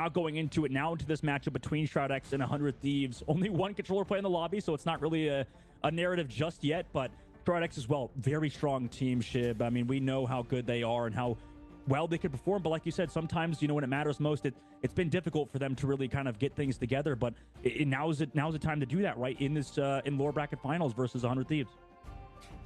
now going into this matchup between Shroud-X and 100 Thieves. Only one controller play in the lobby, so it's not really a narrative just yet, but Shroud-X as well, very strong team, Shib. I mean, we know how good they are and how well they could perform, but like you said, sometimes, you know, when it matters most, it's been difficult for them to really kind of get things together, but now's the time to do that, right, in this in lower bracket finals versus 100 Thieves.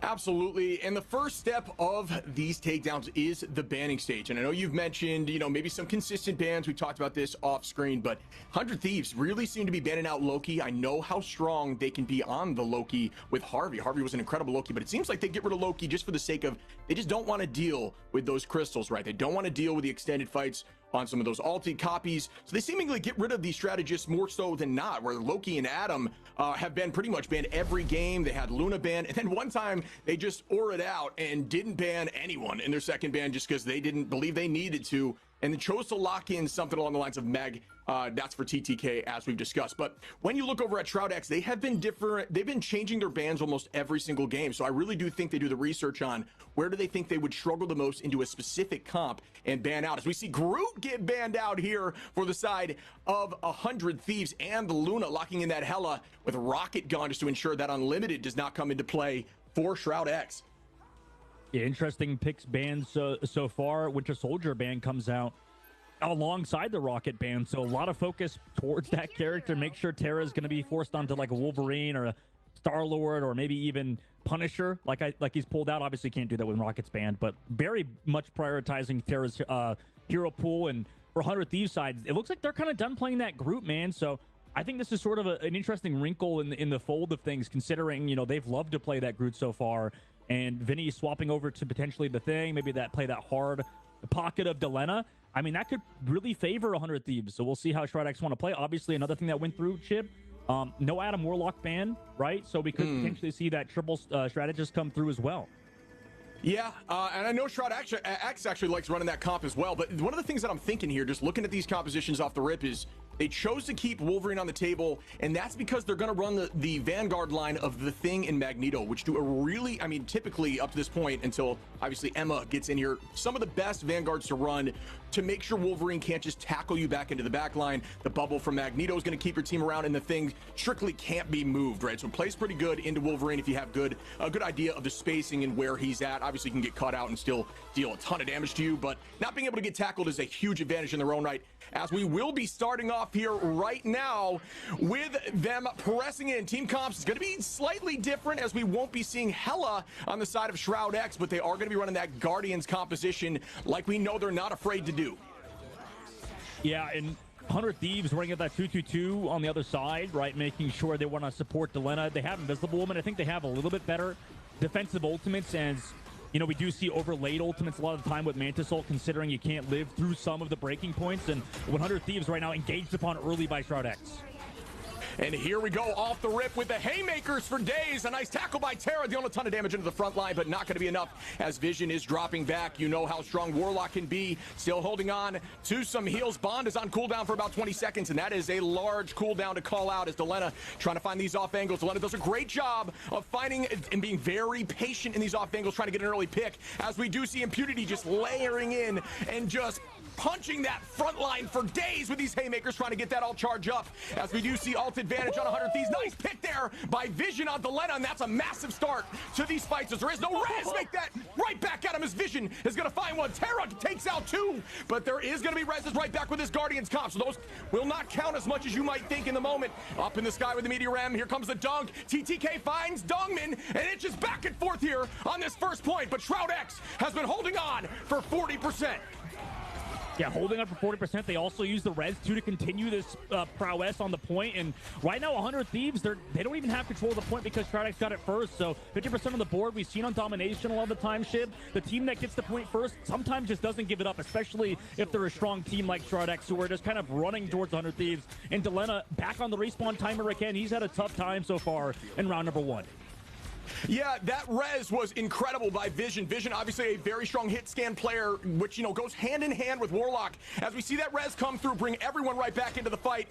Absolutely. And the first step of these takedowns is the banning stage. And I know you've mentioned, you know, maybe some consistent bans. We talked about this off screen, but 100 Thieves really seem to be banning out Loki. I know how strong they can be on the Loki with Harvey. Harvey was an incredible Loki, but it seems like they get rid of Loki just for the sake of, they just don't want to deal with those crystals, right? They don't want to deal with the extended fights on some of those alted copies. So they seemingly get rid of these strategists more so than not, where Loki and Adam have been pretty much banned every game. They had Luna banned, and then one time they just auraed out and didn't ban anyone in their second ban just because they didn't believe they needed to, and then chose to lock in something along the lines of Meg. That's for TTK, as we've discussed. But when you look over at Shroud-X, they have been different. They've been changing their bans almost every single game. So I really do think they do the research on where do they think they would struggle the most into a specific comp and ban out. As we see Groot get banned out here for the side of 100 Thieves, and the Luna locking in that Hela with Rocket Gun just to ensure that Unlimited does not come into play for Shroud-X. Yeah, interesting picks banned so far. Winter Soldier ban comes out alongside the Rocket ban, so a lot of focus towards that character. Make sure Terra is going to be forced onto like a Wolverine or a Star-Lord or maybe even Punisher, like he's pulled out. Obviously can't do that when Rocket's banned, but very much prioritizing Terra's hero pool. And for 100 Thieves side, it looks like they're kind of done playing that group, man. So I think this is sort of an interesting wrinkle in the fold of things, considering, you know, they've loved to play that group so far, and Vinny swapping over to potentially the Thing, maybe that play that hard pocket of Delena. I mean, that could really favor 100 Thieves. So we'll see how Shroud-X want to play. Obviously, another thing that went through, Chip, no Adam Warlock ban, right? So we could potentially see that triple strategist come through as well. Yeah, and I know Shroud-X actually likes running that comp as well, but one of the things that I'm thinking here, just looking at these compositions off the rip, is they chose to keep Wolverine on the table, and that's because they're going to run the Vanguard line of the Thing and Magneto, which do a really, I mean, typically up to this point, until obviously Emma gets in here, some of the best Vanguards to run to make sure Wolverine can't just tackle you back into the back line. The bubble from Magneto is going to keep your team around, and the Thing strictly can't be moved, right? So it plays pretty good into Wolverine if you have a good idea of the spacing and where he's at. Obviously, you can get caught out and still deal a ton of damage to you, but not being able to get tackled is a huge advantage in their own right, as we will be starting off here right now with them pressing in. Team comps is going to be slightly different, as we won't be seeing Hela on the side of Shroud-X, but they are going to be running that Guardians composition like we know they're not afraid to do. Yeah, and 100 Thieves running at that 2-2-2 on the other side, right, making sure they want to support Delena. They have Invisible Woman. I think they have a little bit better defensive ultimates, as you know, we do see overlaid ultimates a lot of the time with Mantis ult, considering you can't live through some of the breaking points. And 100 Thieves right now engaged upon early by Shroud-X. And here we go off the rip with the haymakers for days. A nice tackle by Terra, dealing a ton of damage into the front line, but not going to be enough as Vision is dropping back. You know how strong Warlock can be. Still holding on to some heals. Bond is on cooldown for about 20 seconds, and that is a large cooldown to call out as Delena trying to find these off angles. Delena does a great job of finding and being very patient in these off angles, trying to get an early pick, as we do see Impunity just layering in and just punching that front line for days with these haymakers, trying to get that all charge up, as we do see ult advantage on 100 Thieves. Nice pick there by Vision on Delena, and that's a massive start to these fights, as there is no res. Make that right back at him, as Vision is going to find one. Terra takes out two, but there is going to be reses right back with his Guardians comp, so those will not count as much as you might think in the moment. Up in the sky with the Meteor Ram, here comes the dunk. TTK finds Dongmin, and it's just back and forth here on this first point, but Shroud-X has been holding on for 40%. Yeah, holding up for 40%. They also use the res too to continue this prowess on the point. And right now, 100 Thieves, they don't even have control of the point because Shroud-X got it first. So 50% of the board we've seen on domination a lot of the time, Shib. The team that gets the point first sometimes just doesn't give it up, especially if they're a strong team like Shroud-X, who are just kind of running towards 100 Thieves. And Delena back on the respawn timer again. He's had a tough time so far in round number one. Yeah, that res was incredible by Vision. Vision, obviously a very strong hit scan player, which, you know, goes hand in hand with Warlock. As we see that res come through, bring everyone right back into the fight,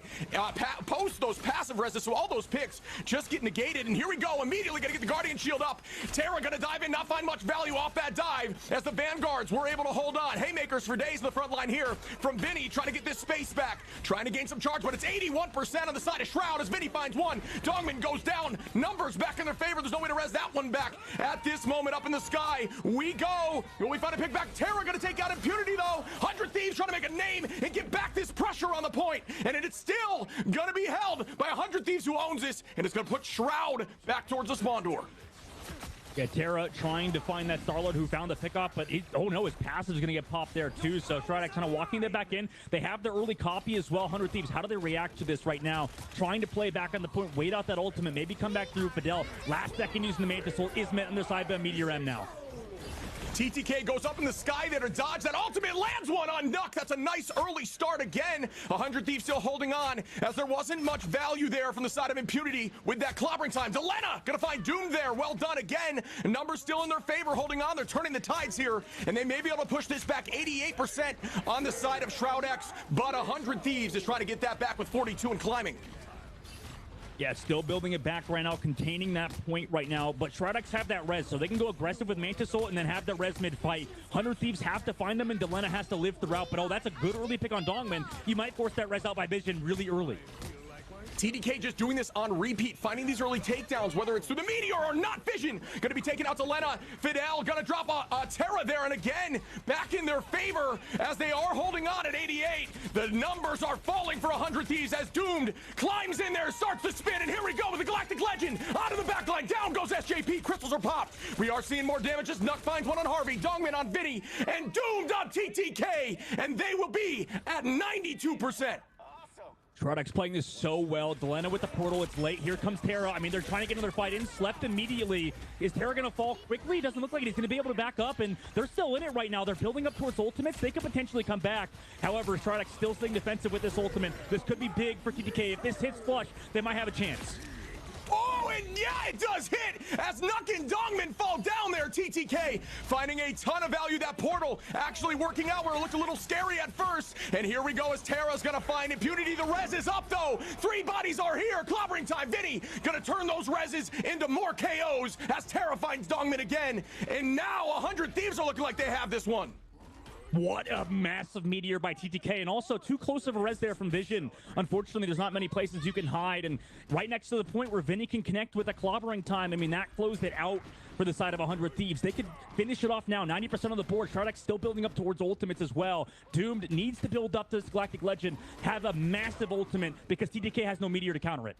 post those passive reses, so all those picks just get negated. And here we go, immediately gonna get the Guardian Shield up. Terra gonna dive in, not find much value off that dive, as the Vanguards were able to hold on. Haymakers for days in the front line here from Vinny, trying to get this space back, trying to gain some charge, but it's 81% on the side of Shroud as Vinny finds one. Dongman goes down, numbers back in their favor. There's no way to res that one back. At this moment, up in the sky, we go. Will we find a pick back? Terra gonna take out Impunity though. 100 Thieves trying to make a name and get back this pressure on the point. And it's still gonna be held by 100 Thieves who owns this, and it's gonna put Shroud back towards the spawn door. Yeah, Terra trying to find that Starlord who found the pickup, but oh no, his passive is going to get popped there too. So Shroud-X kind of walking that back in. They have their early copy as well, 100 Thieves. How do they react to this right now? Trying to play back on the point, wait out that ultimate, maybe come back through Fidel. Last second using the Mantis Soul is met on their side by Meteor M now. TTK goes up in the sky there to dodge that ultimate, lands one on Nuck. That's a nice early start again. 100 Thieves still holding on, as there wasn't much value there from the side of Impunity with that clobbering time. Delena gonna find Doom there. Well done again. Numbers still in their favor, holding on. They're turning the tides here, and they may be able to push this back 88% on the side of Shroud-X, but 100 Thieves is trying to get that back with 42 and climbing. Yeah, still building it back right now, containing that point right now. But Shroud-X have that res, so they can go aggressive with Mantis Soul and then have the res mid-fight. 100 Thieves have to find them, and Delena has to live throughout. But oh, that's a good early pick on Dongman. You might force that res out by Vision really early. TDK just doing this on repeat, finding these early takedowns, whether it's through the Meteor or not. Vision gonna be taken out to Lena. Fidel gonna drop a Terra there, and again, back in their favor as they are holding on at 88. The numbers are falling for 100 Thieves as Doomed climbs in there, starts to spin, and here we go with the Galactic Legend out of the backline. Down goes SJP, crystals are popped. We are seeing more damage as Nuck finds one on Harvey, Dongman on Vinny, and Doomed on TTK, and they will be at 92%. Shroud-X playing this so well. Delena with the portal. It's late. Here comes Terra. I mean, they're trying to get another fight in. Slept immediately. Is Terra going to fall quickly? Doesn't look like he's going to be able to back up, and they're still in it right now. They're building up towards ultimates. They could potentially come back. However, Shroud-X still staying defensive with this ultimate. This could be big for TTK. If this hits flush, they might have a chance. Oh, and yeah, it does hit as Nuck and Dongman fall down there. TTK finding a ton of value. That portal actually working out where it looked a little scary at first. And here we go as Terra's gonna find Impunity. The res is up though. 3 bodies are here. Clobbering time. Vinny gonna turn those reses into more KOs as Terra finds Dongman again. And now 100 Thieves are looking like they have this one. What a massive meteor by TTK, and also too close of a res there from Vision. Unfortunately, there's not many places you can hide, and right next to the point where Vinny can connect with a clobbering time. I mean, that closed it out for the side of 100 Thieves. They could finish it off now. 90% of the board. Shroud-X still building up towards ultimates as well. Doomed needs to build up to this Galactic Legend, have a massive ultimate, because TTK has no meteor to counter it.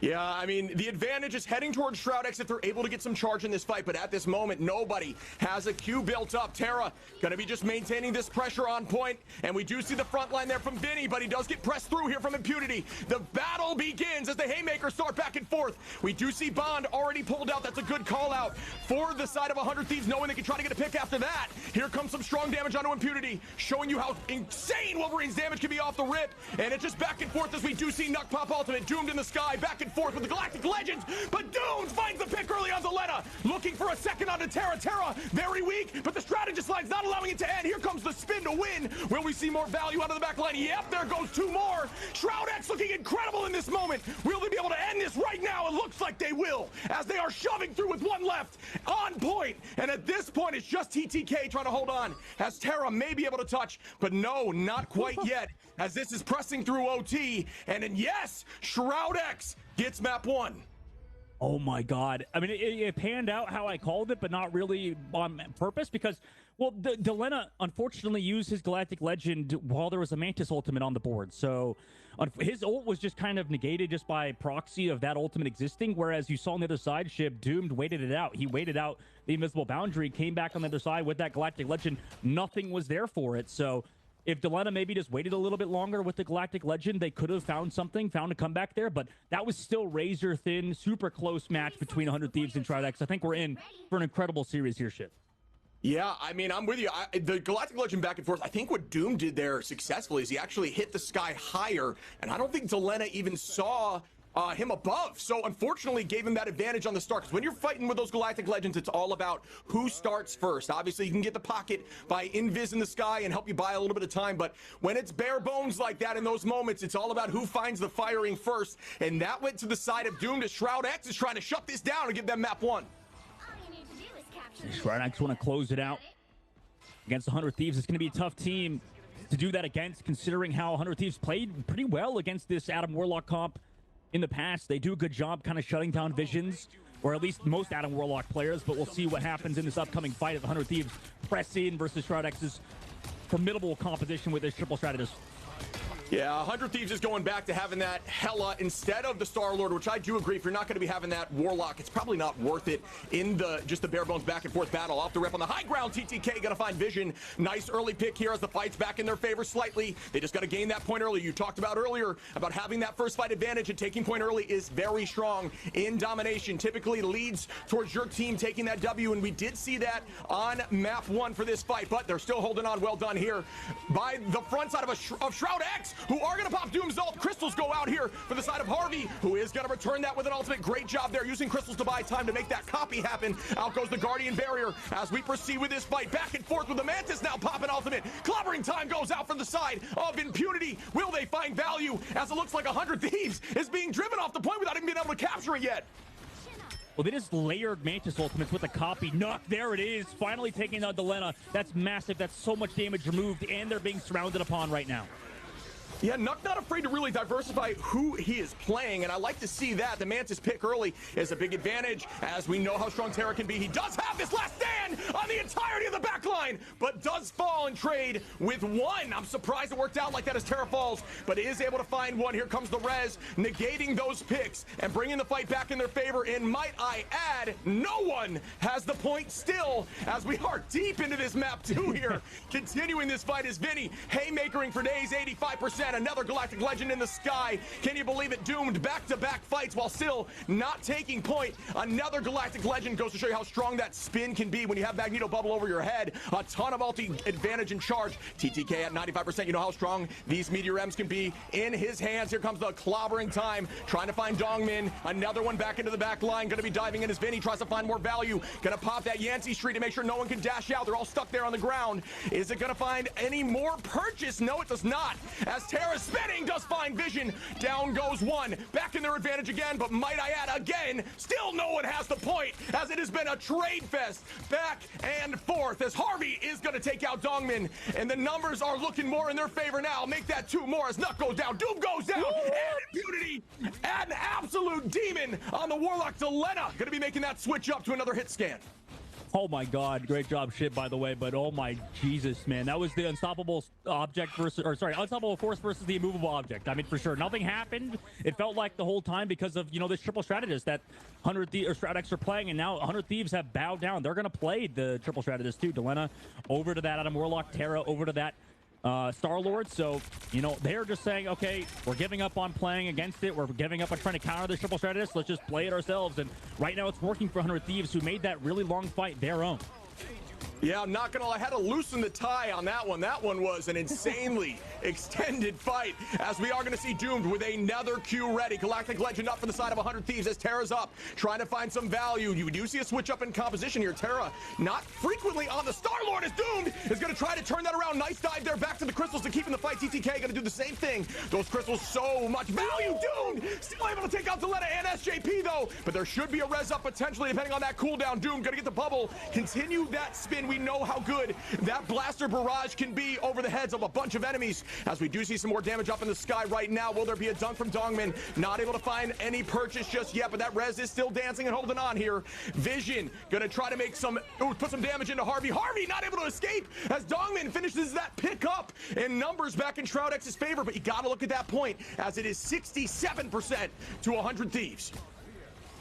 Yeah, I mean, the advantage is heading towards Shroud-X if they're able to get some charge in this fight, but at this moment, nobody has a Q built up. Terra gonna be just maintaining this pressure on point, and we do see the front line there from Vinny, but he does get pressed through here from Impunity. The battle begins as the Haymakers start back and forth. We do see Bond already pulled out. That's a good call out for the side of 100 Thieves, knowing they can try to get a pick after that. Here comes some strong damage onto Impunity, showing you how insane Wolverine's damage can be off the rip, and it's just back and forth as we do see Nuck pop ultimate. Doomed in the sky, back and forth with the Galactic Legends, but Doomed finds the pick early on Delena, looking for a second onto Terra. Terra very weak, but the strategist line's not allowing it to end. Here comes the spin to win. Will we see more value out of the back line? Yep, there goes 2 more. Shroud-X looking incredible in this moment. Will they be able to end this right now? It looks like they will, as they are shoving through with 1 left on point. And at this point, it's just TTK trying to hold on, as Terra may be able to touch, but no, not quite yet, as this is pressing through OT. And then yes, Shroud-X gets map 1. Oh my God. I mean, it panned out how I called it, but not really on purpose, because, well, Delena unfortunately used his Galactic Legend while there was a Mantis ultimate on the board. So his ult was just kind of negated just by proxy of that ultimate existing, whereas you saw on the other side, Shib, Doomed waited it out. He waited out the invisible boundary, came back on the other side with that Galactic Legend. Nothing was there for it. So if Delena maybe just waited a little bit longer with the Galactic Legend, they could have found something, found a comeback there, but that was still razor thin, super close match between 100 Thieves and Shroud-X. I think we're in for an incredible series here, Ship. Yeah, I mean, I'm with you. The Galactic Legend back and forth, I think what Doom did there successfully is he actually hit the sky higher, and I don't think Delena even saw him above. So unfortunately gave him that advantage on the start. Because when you're fighting with those Galactic Legends, it's all about who starts first. Obviously, you can get the pocket by invis in the sky and help you buy a little bit of time. But when it's bare bones like that in those moments, it's all about who finds the firing first. And that went to the side of Doomed as Shroud-X is trying to shut this down and give them map 1. Shroud-X want to close it out against the 100 Thieves. It's going to be a tough team to do that against, considering how 100 Thieves played pretty well against this Adam Warlock comp in the past. They do a good job kind of shutting down visions, or at least most Adam Warlock players, but we'll see what happens in this upcoming fight of the 100 Thieves press in versus Shroud-X's formidable competition with his triple strategist. Yeah, 100 Thieves is going back to having that Hela instead of the Star-Lord, which I do agree, if you're not going to be having that Warlock, it's probably not worth it in just the bare bones back and forth battle. Off the rip on the high ground, TTK going to find Vision. Nice early pick here as the fight's back in their favor slightly. They just got to gain that point early. You talked about earlier about having that first fight advantage, and taking point early is very strong in domination. Typically leads towards your team taking that W, and we did see that on map 1 for this fight, but they're still holding on. Well done here by the front side of Shroud-X, who are going to pop Doom's ult. Crystals go out here for the side of Harvey, who is going to return that with an ultimate. Great job there, using crystals to buy time to make that copy happen. Out goes the Guardian Barrier as we proceed with this fight. Back and forth with the Mantis now popping ultimate. Clobbering time goes out from the side of Impunity. Will they find value, as it looks like 100 Thieves is being driven off the point without even being able to capture it yet? Well, they just layered Mantis ultimates with a copy. Nuck, there it is. Finally taking out Delena. That's massive. That's so much damage removed, and they're being surrounded upon right now. Yeah, Nuck not afraid to really diversify who he is playing, and I like to see that. The Mantis pick early is a big advantage, as we know how strong Terra can be. He does have this last stand on the entirety of the backline, but does fall and trade with 1. I'm surprised it worked out like that as Terra falls, but is able to find 1. Here comes the res, negating those picks and bringing the fight back in their favor. And might I add, no one has the point still, as we are deep into this map 2 here. Continuing this fight is Vinny, haymakering for days, 85%. Another Galactic Legend in the sky. Can you believe it? Doomed back-to-back fights while still not taking point. Another Galactic Legend goes to show you how strong that spin can be when you have Magneto bubble over your head. A ton of ulti advantage in charge. TTK at 95%. You know how strong these Meteor M's can be in his hands. Here comes the clobbering time. Trying to find Dongmin. Another one back into the back line. Going to be diving in as Vinny tries to find more value. Going to pop that Yancey Street to make sure no one can dash out. They're all stuck there on the ground. Is it going to find any more purchase? No, it does not. As Terra spinning does find Vision. Down goes 1. Back in their advantage again, but might I add again, still no one has the point, as it has been a trade fest back and forth, as Harvey is going to take out Dongmin, and the numbers are looking more in their favor now. Make that 2 more as Nuck goes down, Doom goes down, and Impunity, an absolute demon on the Warlock. Delena going to be making that switch up to another hit scan. Oh my god, great job shit, by the way, but oh my Jesus, man, that was the unstoppable object versus, or sorry, unstoppable force versus the immovable object. I mean, for sure, nothing happened. It felt like the whole time because of, you know, this triple strategist that 100 Thieves or Shroud-X are playing, and now 100 Thieves have bowed down. They're gonna play the triple strategist too. Delena over to that Adam Warlock, Terra over to that Star-Lord. So, you know, they're just saying, okay, we're giving up on playing against it. We're giving up on trying to counter the triple strategist. Let's just play it ourselves. And right now it's working for 100 Thieves, who made that really long fight their own. Yeah, I'm not gonna lie, I had to loosen the tie on that one. That one was an insanely extended fight, as we are gonna see Doomed with another Q ready. Galactic Legend up for the side of 100 Thieves as Terra's up, trying to find some value. You do see a switch up in composition here. Terra not frequently on the Star-Lord, as Doomed is gonna try to turn that around. Nice dive there, back to the crystals to keep in the fight. TTK gonna do the same thing. Those crystals, so much value. Doomed still able to take out Delena and SJP though, but there should be a res up potentially depending on that cooldown. Doomed gonna get the bubble, continue that spin. We know how good that blaster barrage can be over the heads of a bunch of enemies, as we do see some more damage up in the sky right now. Will there be a dunk from Dongmin? Not able to find any purchase just yet, but that res is still dancing and holding on here. Vision gonna try to make some, put some damage into Harvey. Harvey not able to escape as Dongmin finishes that pick up, and numbers back in Shroud-X's favor, but you gotta look at that point, as it is 67% to 100 Thieves.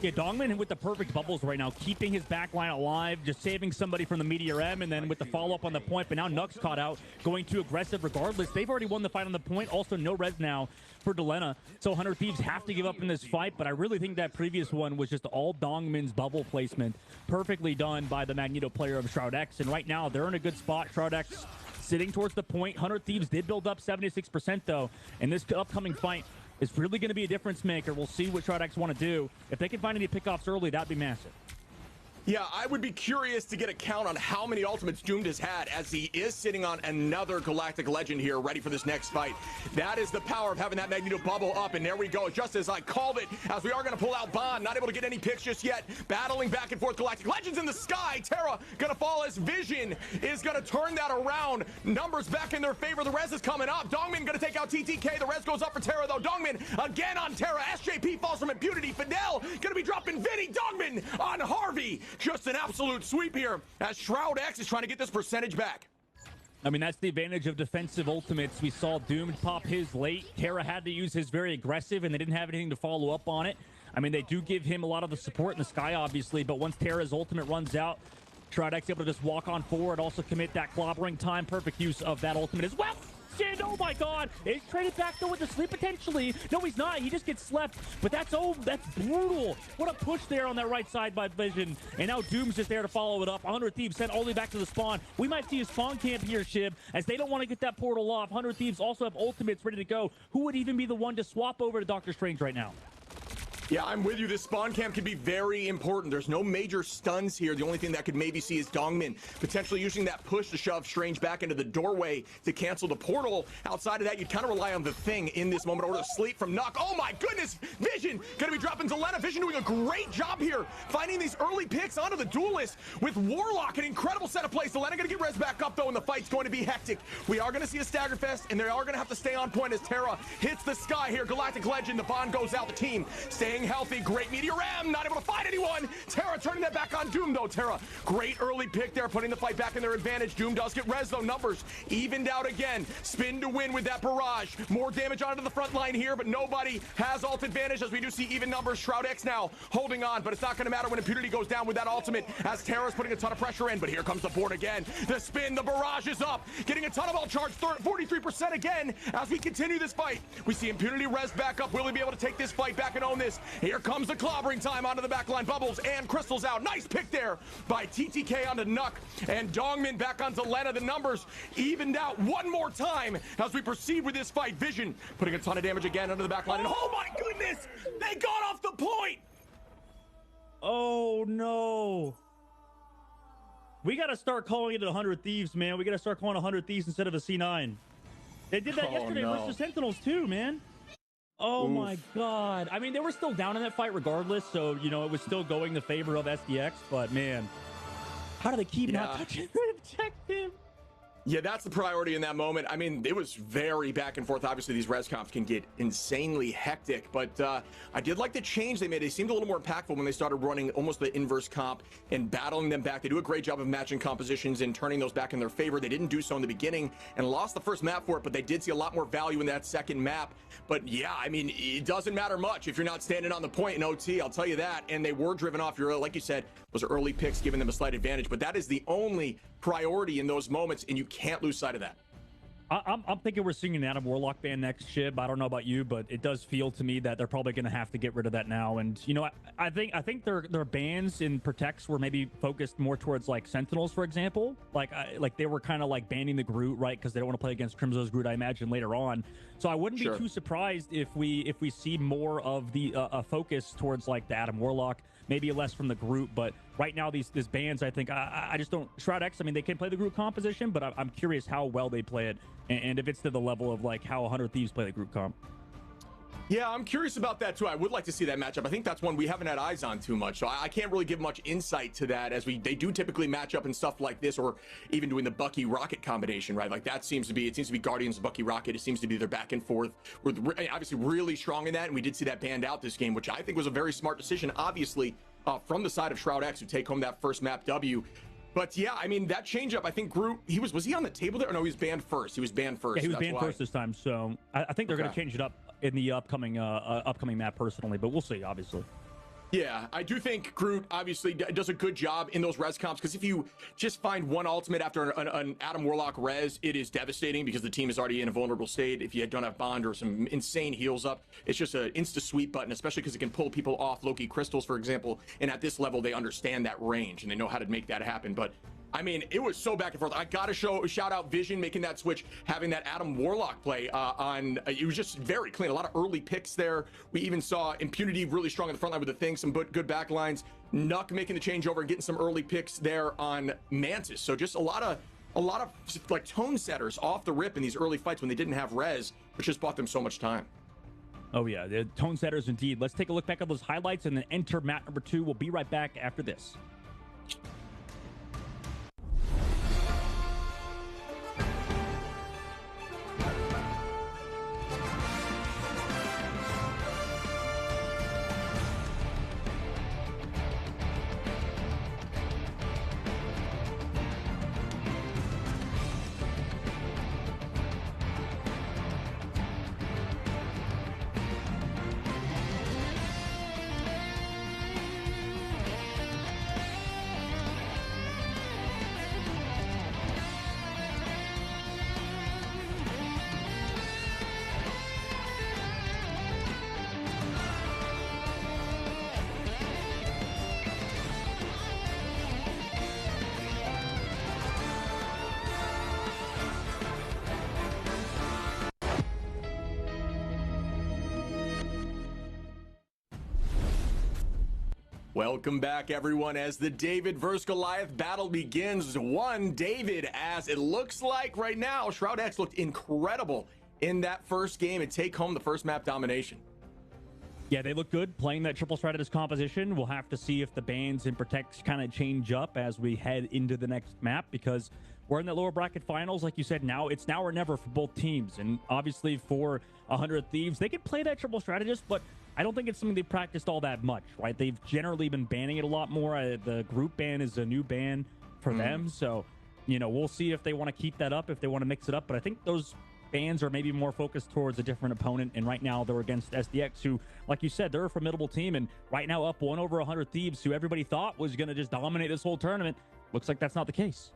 Yeah, Dongmin with the perfect bubbles right now, keeping his backline alive, just saving somebody from the Meteor M, and then with the follow-up on the point, but now Nuck's caught out, going too aggressive regardless. They've already won the fight on the point. Also, no res now for Delena, so 100 Thieves have to give up in this fight, but I really think that previous one was just all Dongmin's bubble placement. Perfectly done by the Magneto player of Shroud-X, and right now, they're in a good spot. Shroud-X sitting towards the point. 100 Thieves did build up 76% though, in this upcoming fight is really going to be a difference maker. We'll see what Shroud-X want to do. If they can find any pickoffs early, that'd be massive. Yeah, I would be curious to get a count on how many ultimates Doomed has had, as he is sitting on another Galactic Legend here, ready for this next fight. That is the power of having that Magneto bubble up, and there we go, just as I called it, as we are going to pull out Bond, not able to get any picks just yet, battling back and forth. Galactic Legends in the sky. Terra going to fall as Vision is going to turn that around. Numbers back in their favor. The res is coming up. Dongmin going to take out TTK. The res goes up for Terra, though. Dongmin again on Terra. SJP falls from impunity. Fidel going to be dropping Vinny. Dongmin on Harvey. Just an absolute sweep here as Shroud-X is trying to get this percentage back. I mean, that's the advantage of defensive ultimates. We saw Doomed pop his late. Terra had to use his very aggressive, and they didn't have anything to follow up on it. I mean, they do give him a lot of the support in the sky, obviously, but once Terra's ultimate runs out, Shroud-X able to just walk on forward, also commit that clobbering time. Perfect use of that ultimate as well. Shit, oh my god, he's traded back though with the sleep potentially. No, he's not, he just gets slept, but that's brutal. What a push there on that right side by Vision, and now Doom's just there to follow it up. 100 Thieves sent all the way back to the spawn. We might see a spawn camp here, Shib, as they don't want to get that portal off. 100 Thieves also have ultimates ready to go. Who would even be the one to swap over to Doctor Strange right now? Yeah, I'm with you. This spawn camp could be very important. There's no major stuns here. The only thing that could maybe see is Dongmin potentially using that push to shove Strange back into the doorway to cancel the portal. Outside of that, you'd kind of rely on the Thing in this moment, or the sleep from Nuck. Oh my goodness! Vision gonna be dropping Zelena. Vision doing a great job here, finding these early picks onto the duelist with Warlock. An incredible set of plays. Zelena gonna get res back up though, and the fight's going to be hectic. We are gonna see a stagger fest, and they are gonna have to stay on point as Terra hits the sky here. Galactic Legend, the bond goes out. The team staying healthy. Great Meteor Ram, not able to find anyone. Terra turning that back on Doom though. Terra, great early pick there, putting the fight back in their advantage. Doom does get res though. Numbers evened out again. Spin to win with that barrage. More damage onto the front line here, but nobody has ult advantage as we do see even numbers. Shroud-X now holding on, but it's not going to matter when impunity goes down with that ultimate as Terra's putting a ton of pressure in. But here comes the board again. The spin, the barrage is up, getting a ton of ult charge. 43% again as we continue this fight. We see impunity res back up. Will he be able to take this fight back and own this? Here comes the clobbering time onto the backline. Bubbles and Crystals out. Nice pick there by TTK onto Nuck, and Dongmin back on Zelena. The numbers evened out one more time as we proceed with this fight. Vision putting a ton of damage again under the backline, and oh my goodness, they got off the point. Oh no. We got to start calling it 100 Thieves, man. We got to start calling 100 Thieves instead of a C9. They did that yesterday versus Sentinels too, man. Oh my god. I mean, they were still down in that fight regardless, so, you know, it was still going the favor of SDX, but man, how do they keep not touching the objective? Yeah, that's the priority in that moment. I mean, it was very back and forth. Obviously, these res comps can get insanely hectic, but I did like the change they made. They seemed a little more impactful when they started running almost the inverse comp and battling them back. They do a great job of matching compositions and turning those back in their favor. They didn't do so in the beginning and lost the first map for it, but they did see a lot more value in that second map. But yeah, I mean, it doesn't matter much if you're not standing on the point in OT, I'll tell you that. And they were driven off your, like you said, those early picks giving them a slight advantage, but that is the only priority in those moments, and you can't lose sight of that. I'm thinking we're seeing an Adam Warlock ban next, Shib. I don't know about you, but it does feel to me that they're probably going to have to get rid of that now. And you know, I think their bans in Protects were maybe focused more towards like Sentinels, for example. Like they were kind of like banning the Groot, right? Because they don't want to play against Crimso's Groot, I imagine, later on. So I wouldn't be too surprised if we see more of the focus towards like the Adam Warlock. Maybe less from the Groot, but right now these bans, I think I just don't. Shroud-X, I mean, they can play the Groot composition, but I'm curious how well they play it, and if it's to the level of like how 100 Thieves play the Groot comp. Yeah, I'm curious about that too. I would like to see that matchup. I think that's one we haven't had eyes on too much, so I can't really give much insight to that, as they do typically match up in stuff like this, or even doing the Bucky Rocket combination, right? Like that seems to be Guardians of Bucky Rocket. It seems to be their back and forth. We're obviously really strong in that, and we did see that banned out this game, which I think was a very smart decision, obviously, from the side of Shroud-X, who take home that first map W. But yeah, I mean, that changeup, I think Groot, was he on the table there? Or no, he was banned first. He was banned first. Yeah, he was banned first this time. So I think they're going to change it up in the upcoming map personally, but we'll see, obviously. Yeah, I do think Groot obviously does a good job in those res comps, because if you just find one ultimate after an Adam Warlock res, it is devastating because the team is already in a vulnerable state. If you don't have Bond or some insane heals up, it's just an insta-sweep button, especially because it can pull people off Loki Crystals, for example, and at this level, they understand that range, and they know how to make that happen. But I mean, it was so back and forth. I gotta shout out Vision making that switch, having that Adam Warlock play on. It was just very clean. A lot of early picks there. We even saw Impunity really strong in the front line with the thing, some good back lines. Nuck making the changeover and getting some early picks there on Mantis. So just a lot of like tone setters off the rip in these early fights when they didn't have res, which just bought them so much time. Oh yeah, the tone setters indeed. Let's take a look back at those highlights and then enter map number 2. We'll be right back after this. Welcome back, everyone, as the David versus Goliath battle begins. One David, as it looks like right now, Shroud-X looked incredible in that first game and take home the first map domination. Yeah, they look good playing that triple strategist composition. We'll have to see if the bans and protects kind of change up as we head into the next map, because we're in the lower bracket finals. Like you said, it's now or never for both teams. And obviously for 100 Thieves, they could play that triple strategist, but I don't think it's something they've practiced all that much, right? They've generally been banning it a lot more. The group ban is a new ban for them. So, we'll see if they want to keep that up, if they want to mix it up. But I think those bans are maybe more focused towards a different opponent. And right now they're against SDX, who, like you said, they're a formidable team. And right now up 1 over 100 Thieves, who everybody thought was going to just dominate this whole tournament. Looks like that's not the case.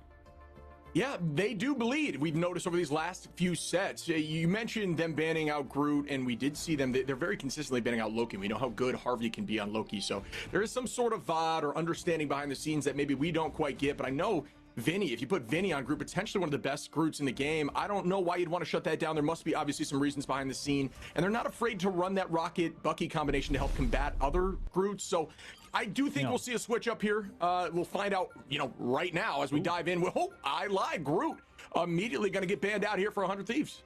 Yeah, they do bleed. We've noticed over these last few sets. You mentioned them banning out Groot, and we did see them. They're very consistently banning out Loki. We know how good Harvey can be on Loki. So there is some sort of VOD or understanding behind the scenes that maybe we don't quite get. But I know Vinny, if you put Vinny on Groot, potentially one of the best Groots in the game, I don't know why you'd want to shut that down. There must be obviously some reasons behind the scene. And they're not afraid to run that Rocket-Bucky combination to help combat other Groots. So I do think we'll see a switch up here. We'll find out, right now as we dive in. I lied. Groot immediately going to get banned out here for 100 Thieves.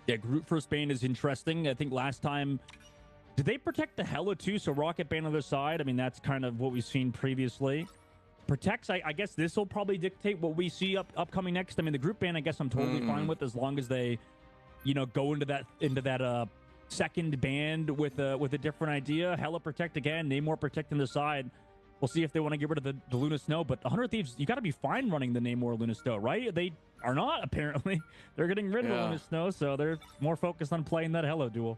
Yeah, Groot first ban is interesting. I think last time, did they protect the Hela too? So Rocket ban on their side. I mean, that's kind of what we've seen previously. Protects, I guess this will probably dictate what we see upcoming next. I mean, the group ban, I guess I'm totally fine with, as long as they, go into that second band with a different idea. Hella Protect again, Namor Protect on the side. We'll see if they want to get rid of the Luna Snow, but 100 Thieves, you got to be fine running the Namor Luna Snow, right? They are not, apparently. They're getting rid of the Luna Snow, so they're more focused on playing that Hela duel.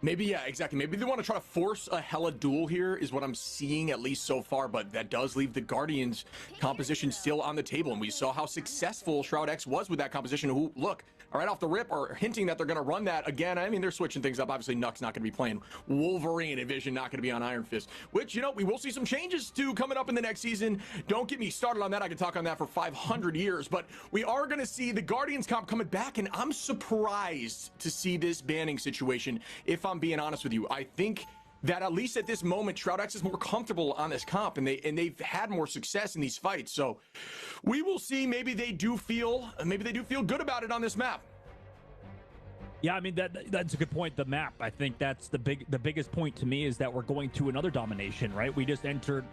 Maybe, yeah, exactly. Maybe they want to try to force a Hela duel here is what I'm seeing, at least so far, but that does leave the Guardians composition still on the table, and we saw how successful Shroud-X was with that composition, who, look, right off the rip are hinting that they're going to run that again. I mean, they're switching things up. Obviously, Nuck's not going to be playing Wolverine, and Vision not going to be on Iron Fist, which, we will see some changes to coming up in the next season. Don't get me started on that. I could talk on that for 500 years, but we are going to see the Guardians comp coming back, and I'm surprised to see this banning situation, if I'm being honest with you. I think that at least at this moment, Shroud-X is more comfortable on this comp, and they've had more success in these fights. So we will see. Maybe they do feel good about it on this map. Yeah, I mean, that's a good point. The map, I think that's the biggest point to me, is that we're going to another domination, right? We just went to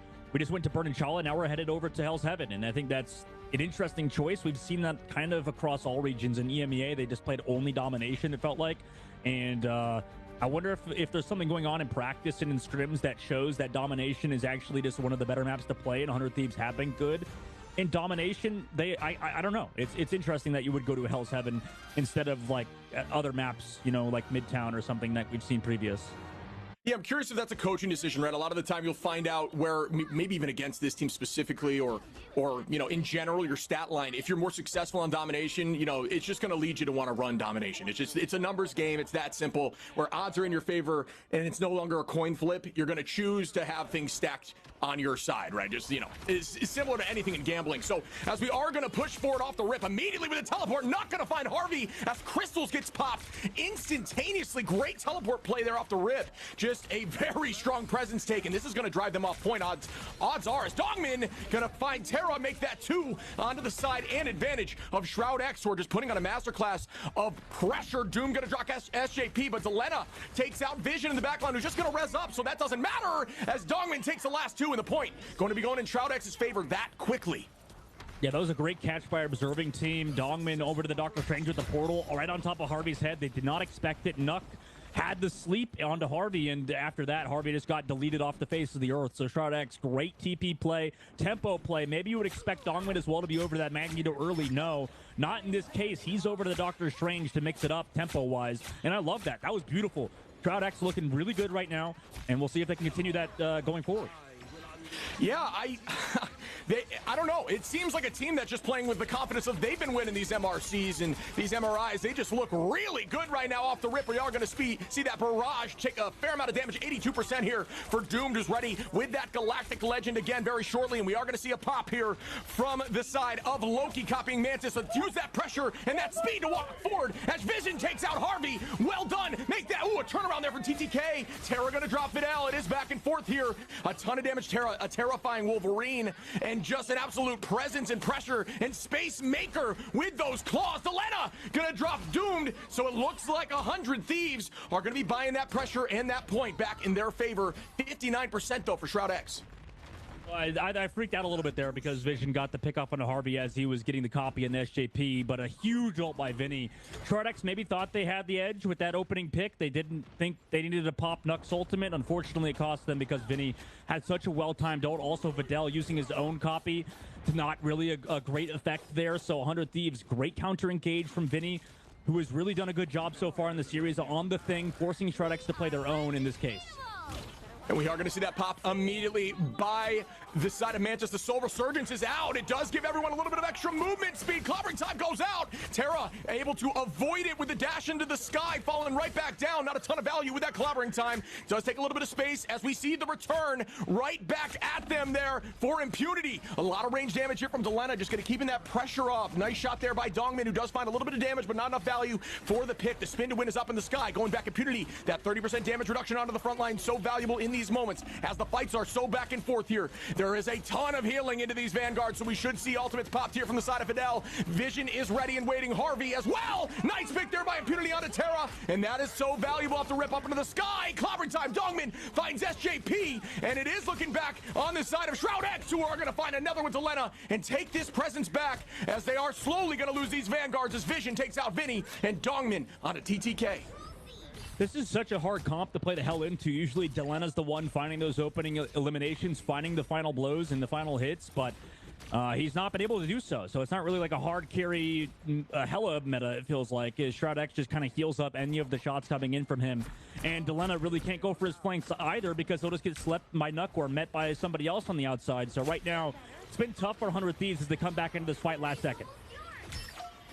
Burn and Chala, now we're headed over to Hell's Heaven, and I think that's an interesting choice. We've seen that kind of across all regions. In EMEA, they just played only domination, it felt like, and I wonder if there's something going on in practice and in scrims that shows that domination is actually just one of the better maps to play, and 100 Thieves have been good in domination. I don't know. It's interesting that you would go to Hell's Heaven instead of like other maps, like Midtown or something that we've seen previous. Yeah, I'm curious if that's a coaching decision, right? A lot of the time you'll find out where maybe even against this team specifically or you know, in general, your stat line, if you're more successful on domination, you know, it's just going to lead you to want to run domination. It's a numbers game. It's that simple where odds are in your favor and it's no longer a coin flip. You're going to choose to have things stacked on your side, right? Just, you know, it's similar to anything in gambling. So as we are going to push forward off the rip immediately with a teleport, not going to find Harvey as Crystals gets popped instantaneously. Great teleport play there off the rip. Just a very strong presence taken. This is going to drive them off point. Odds are as Dongmin going to find Terra, make that 2 onto the side and advantage of Shroud-X, who are just putting on a masterclass of pressure. Doom going to drop SJP, but Delena takes out Vision in the backline, who's just going to res up, so that doesn't matter as Dongmin takes the last 2, and the point going to be going in Shroud-X's favor that quickly. Yeah, that was a great catch by our observing team. Dongmin over to the Doctor Strange with the portal right on top of Harvey's head. They did not expect it. Nuck had the sleep onto Harvey, and after that, Harvey just got deleted off the face of the earth. So Shroud-X, great TP play, tempo play. Maybe you would expect Dongmin as well to be over to that Magneto early. No, not in this case. He's over to the Doctor Strange to mix it up tempo-wise, and I love that. That was beautiful. Shroud-X looking really good right now, and we'll see if they can continue that going forward. Yeah, I don't know. It seems like a team that's just playing with the confidence of they've been winning these MRCs and these MRIs. They just look really good right now off the rip. We are going to see that barrage take a fair amount of damage, 82% here for Doomed, who's ready with that Galactic Legend again very shortly. And we are going to see a pop here from the side of Loki copying Mantis. Let's use that pressure and that speed to walk forward as Vision takes out Harvey. Well done. Make that, ooh, a turnaround there for TTK. Terra going to drop Fidel. It is back and forth here. A ton of damage, Terra, a terrifying Wolverine, and just an absolute presence and pressure and space maker with those claws. Delena gonna drop Doomed, so it looks like 100 Thieves are gonna be buying that pressure and that point back in their favor. 59% though for Shroud-X. I freaked out a little bit there because Vision got the pick off on Harvey as he was getting the copy in the SJP, but a huge ult by Vinny. Shroud-X maybe thought they had the edge with that opening pick. They didn't think they needed to pop Nuck's ultimate. Unfortunately, it cost them because Vinny had such a well-timed ult. Also, Videl using his own copy to not really a great effect there. So 100 Thieves, great counter engage from Vinny, who has really done a good job so far in the series on the thing, forcing Shroud-X to play their own in this case. And we are going to see that pop immediately by the side of Mantis. The Soul Resurgence is out. It does give everyone a little bit of extra movement speed. Clobbering time goes out. Terra able to avoid it with the dash into the sky, falling right back down. Not a ton of value with that clobbering time. Does take a little bit of space as we see the return right back at them there for Impunity. A lot of range damage here from Delena. Just going to keeping that pressure off. Nice shot there by Dongmin, who does find a little bit of damage, but not enough value for the pick. The spin to win is up in the sky. Going back Impunity. That 30% damage reduction onto the front line. So valuable in these moments as the fights are so back and forth here. There is a ton of healing into these Vanguards, so we should see ultimates popped here from the side of Fidel. Vision is ready and waiting. Harvey as well. Nice pick there by Impunity onto Terra, and that is so valuable off the rip up into the sky. Clobbering time. Dongmin finds SJP, and it is looking back on the side of Shroud-X, who are going to find another with Delena and take this presence back as they are slowly going to lose these Vanguards as Vision takes out Vinny and Dongmin onto TTK. This is such a hard comp to play the hell into. Usually Delena's the one finding those opening eliminations, finding the final blows and the final hits, but he's not been able to do so. So it's not really like a hard carry hella meta, it feels like. Shroud-X just kind of heals up any of the shots coming in from him. And Delena really can't go for his flanks either because he'll just get slept by Nuck or met by somebody else on the outside. So right now, it's been tough for 100 Thieves as they come back into this fight last second.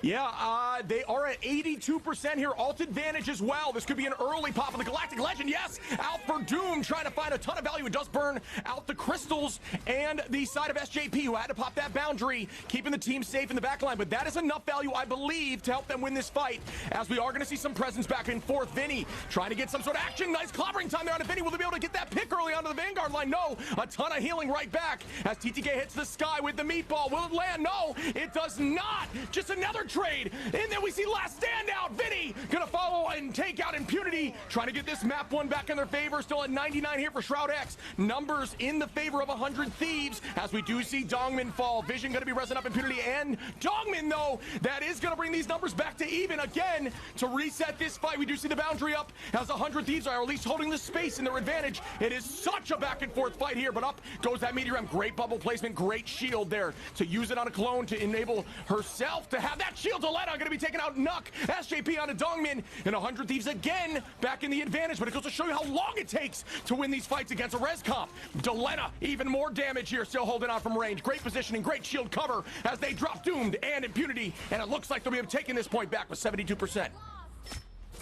Yeah, they are at 82% here. Alt advantage as well. This could be an early pop of the Galactic Legend. Yes, out for Doom, trying to find a ton of value. It does burn out the crystals and the side of SJP, who had to pop that boundary, keeping the team safe in the back line. But that is enough value, I believe, to help them win this fight, as we are going to see some presence back and forth. Vinny trying to get some sort of action. Nice clobbering time there on Vinny. Will they be able to get that pick early onto the Vanguard line? No. A ton of healing right back as TTK hits the sky with the meatball. Will it land? No, it does not. Just another trade, and then we see last standout. Vinny gonna follow and take out Impunity, trying to get this map one back in their favor. Still at 99 here for Shroud-X. Numbers in the favor of 100 Thieves as we do see Dongmin fall. Vision gonna be resing up Impunity and Dongmin, though. That is gonna bring these numbers back to even again to reset this fight. We do see the boundary up as 100 Thieves are at least holding the space in their advantage. It is such a back and forth fight here, but up goes that Meteor M. Great bubble placement, great shield there to use it on a clone to enable herself to have that that shield. Delena going to be taking out Nuck. SJP onto Dongmin, and 100 Thieves again back in the advantage, but it goes to show you how long it takes to win these fights against a res comp. Delena, even more damage here, still holding on from range. Great positioning, great shield cover as they drop Doomed and Impunity, and it looks like they'll be taking this point back with 72%.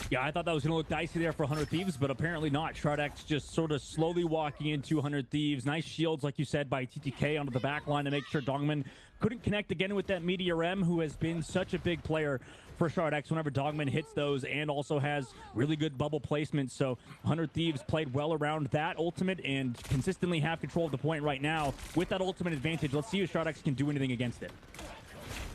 Yeah, I thought that was going to look dicey there for 100 Thieves, but apparently not. Shroud-X just sort of slowly walking into 100 Thieves. Nice shields, like you said, by TTK onto the back line to make sure Dongmin couldn't connect again with that Meteor M, who has been such a big player for Shroud-X whenever Dongmin hits those, and also has really good bubble placement. So 100 Thieves played well around that ultimate and consistently have control of the point right now with that ultimate advantage. Let's see if Shroud-X can do anything against it.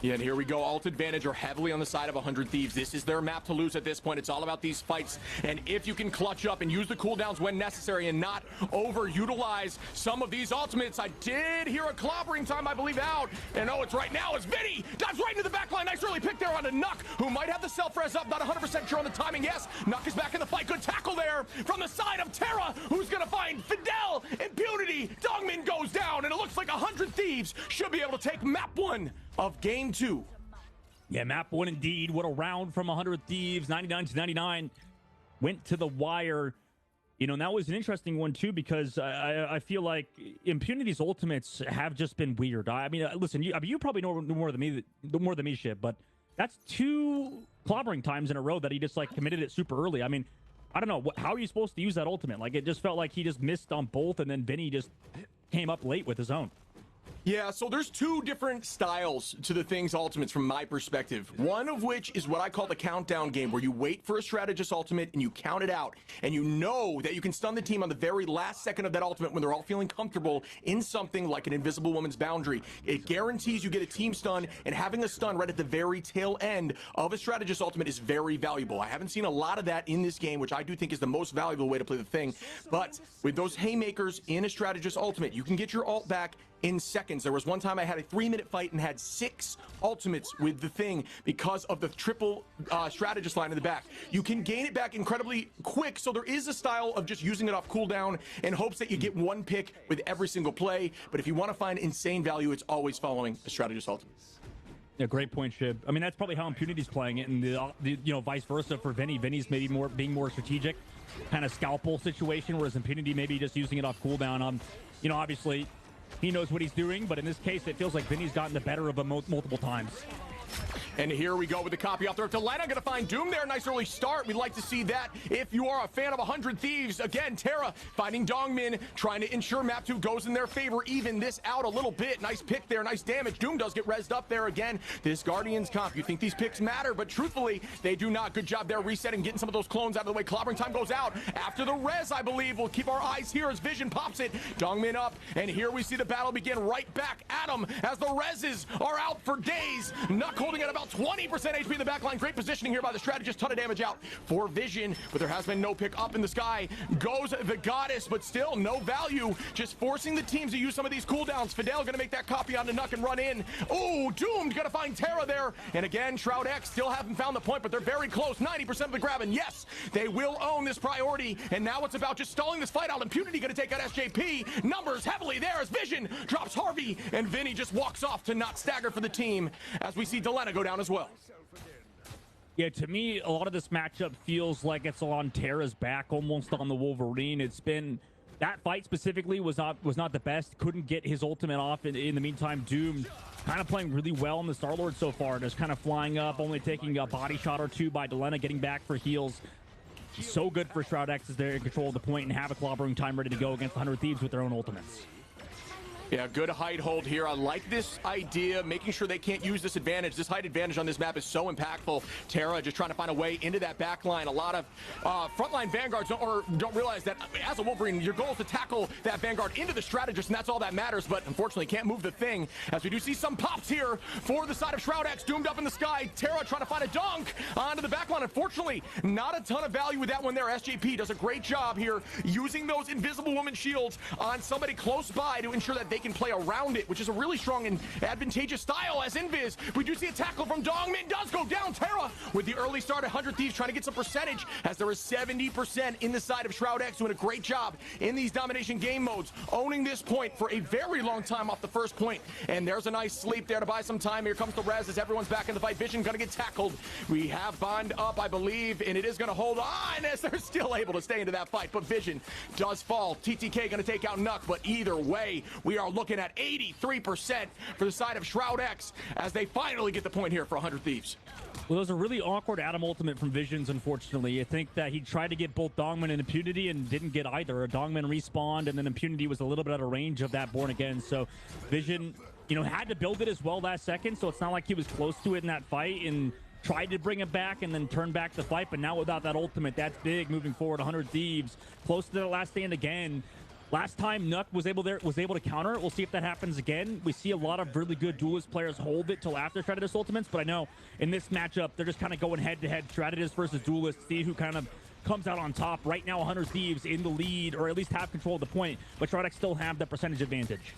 Yeah, and here we go. Ult advantage are heavily on the side of 100 Thieves. This is their map to lose at this point. It's all about these fights. And if you can clutch up and use the cooldowns when necessary and not overutilize some of these ultimates. I did hear a clobbering time, I believe, out. And oh, it's right now. It's Vinny. Dives right into the back line. Nice early pick there onto Nuck, who might have the self-res up. Not 100% sure on the timing. Yes, Nuck is back in the fight. Good tackle there from the side of Terra, who's going to find Fidel. Impunity. Dongmin goes down. And it looks like 100 Thieves should be able to take map 1 of game 2. Yeah, map 1 indeed. What a round from 100 Thieves. 99-99 went to the wire. You know, and that was an interesting one too, because I feel like Impunity's ultimates have just been weird. I mean, listen, you probably know more than me, Shib, but that's 2 clobbering times in a row that he just like committed it super early. I mean, I don't know, how are you supposed to use that ultimate? Like, it just felt like he just missed on both, and then Vinny just came up late with his own. Yeah, so there's 2 different styles to the Things ultimates from my perspective. One of which is what I call the countdown game, where you wait for a strategist ultimate and you count it out, and you know that you can stun the team on the very last second of that ultimate when they're all feeling comfortable in something like an Invisible Woman's Boundary. It guarantees you get a team stun, and having a stun right at the very tail end of a strategist ultimate is very valuable. I haven't seen a lot of that in this game, which I do think is the most valuable way to play the Thing. But with those haymakers in a strategist ultimate, you can get your ult back in seconds. There was one time I had a 3-minute fight and had 6 ultimates with the Thing because of the triple strategist line in the back. You can gain it back incredibly quick, so there is a style of just using it off cooldown in hopes that you get 1 pick with every single play. But if you want to find insane value, it's always following a strategist ultimate. Yeah, great point, Shib. I mean, that's probably how Impunity's playing it, and the you know, vice versa for Vinny. Vinny's maybe being more strategic, kind of scalpel situation, whereas Impunity maybe just using it off cooldown. You know, obviously he knows what he's doing, but in this case, it feels like Vinny's gotten the better of him multiple times. And here we go with the copy off there. Delena going to find Doom there. Nice early start. We'd like to see that if you are a fan of 100 Thieves. Again, Terra finding Dongmin, trying to ensure map 2 goes in their favor. Even this out a little bit. Nice pick there. Nice damage. Doom does get rezzed up there again. This Guardians comp, you think these picks matter, but truthfully, they do not. Good job there resetting, getting some of those clones out of the way. Clobbering time goes out after the res, I believe. We'll keep our eyes here as Vision pops it. Dongmin up, and here we see the battle begin right back at him as the reses are out for days. Nuck holding at about 20% HP in the back line. Great positioning here by the strategist. Ton of damage out for Vision, but there has been no pick. Up in the sky goes the Goddess, but still no value. Just forcing the teams to use some of these cooldowns. Fidel gonna make that copy onto Nuck and run in. Oh, Doomed gonna find Terra there. And again, Shroud-X still haven't found the point, but they're very close. 90% of the grab, and yes, they will own this priority. And now it's about just stalling this fight out. Impunity gonna take out SJP. Numbers heavily there as Vision drops Harvey, and Vinny just walks off to not stagger for the team as we see Delena go down as well. Yeah, to me, a lot of this matchup feels like it's on Terra's back, almost on the Wolverine. It's been, that fight specifically was not the best. Couldn't get his ultimate off. In the meantime, Doom kind of playing really well on the Star-Lord so far. Just kind of flying up, only taking a body shot or 2 by Delena, getting back for heals. So good for Shroud-X as they're in control of the point and have a clobbering time ready to go against 100 Thieves with their own ultimates. Yeah, good height hold here. I like this idea, making sure they can't use this advantage. This height advantage on this map is so impactful. Terra just trying to find a way into that back line. A lot of frontline Vanguards don't realize that as a Wolverine, your goal is to tackle that Vanguard into the strategist, and that's all that matters, but unfortunately can't move the Thing, as we do see some pops here for the side of Shroud-X. Doomed up in the sky. Terra trying to find a dunk onto the back line. Unfortunately, not a ton of value with that one there. SJP does a great job here using those Invisible Woman shields on somebody close by to ensure that they they can play around it, which is a really strong and advantageous style. As Invis, we do see a tackle from Dongmin, does go down. Terra with the early start, 100 Thieves trying to get some percentage, as there is 70% in the side of Shroud-X, doing a great job in these domination game modes, owning this point for a very long time off the first point. And there's a nice sleep there to buy some time. Here comes the res as everyone's back in the fight. Vision gonna get tackled. We have Bond up, I believe, and it is gonna hold on as they're still able to stay into that fight, but Vision does fall. TTK gonna take out Nuck, but either way, we are looking at 83% for the side of Shroud-X as they finally get the point here for 100 Thieves. Well, it was a really awkward Atom ultimate from Visions, unfortunately. I think that he tried to get both Dongman and Impunity and didn't get either. Dongman respawned, and then Impunity was a little bit out of range of that Born Again. So Vision, you know, had to build it as well last second, so it's not like he was close to it in that fight and tried to bring it back and then turn back the fight. But now without that ultimate, that's big moving forward. 100 Thieves close to their last stand again. Last time Nuck was able to counter it. We'll see if that happens again. We see a lot of really good duelist players hold it till after Strategist ultimates, but I know in this matchup they're just kind of going head to head, Strategist versus duelist, see who kind of comes out on top. Right now 100 Thieves in the lead, or at least have control of the point, but Shroud-X still have the percentage advantage.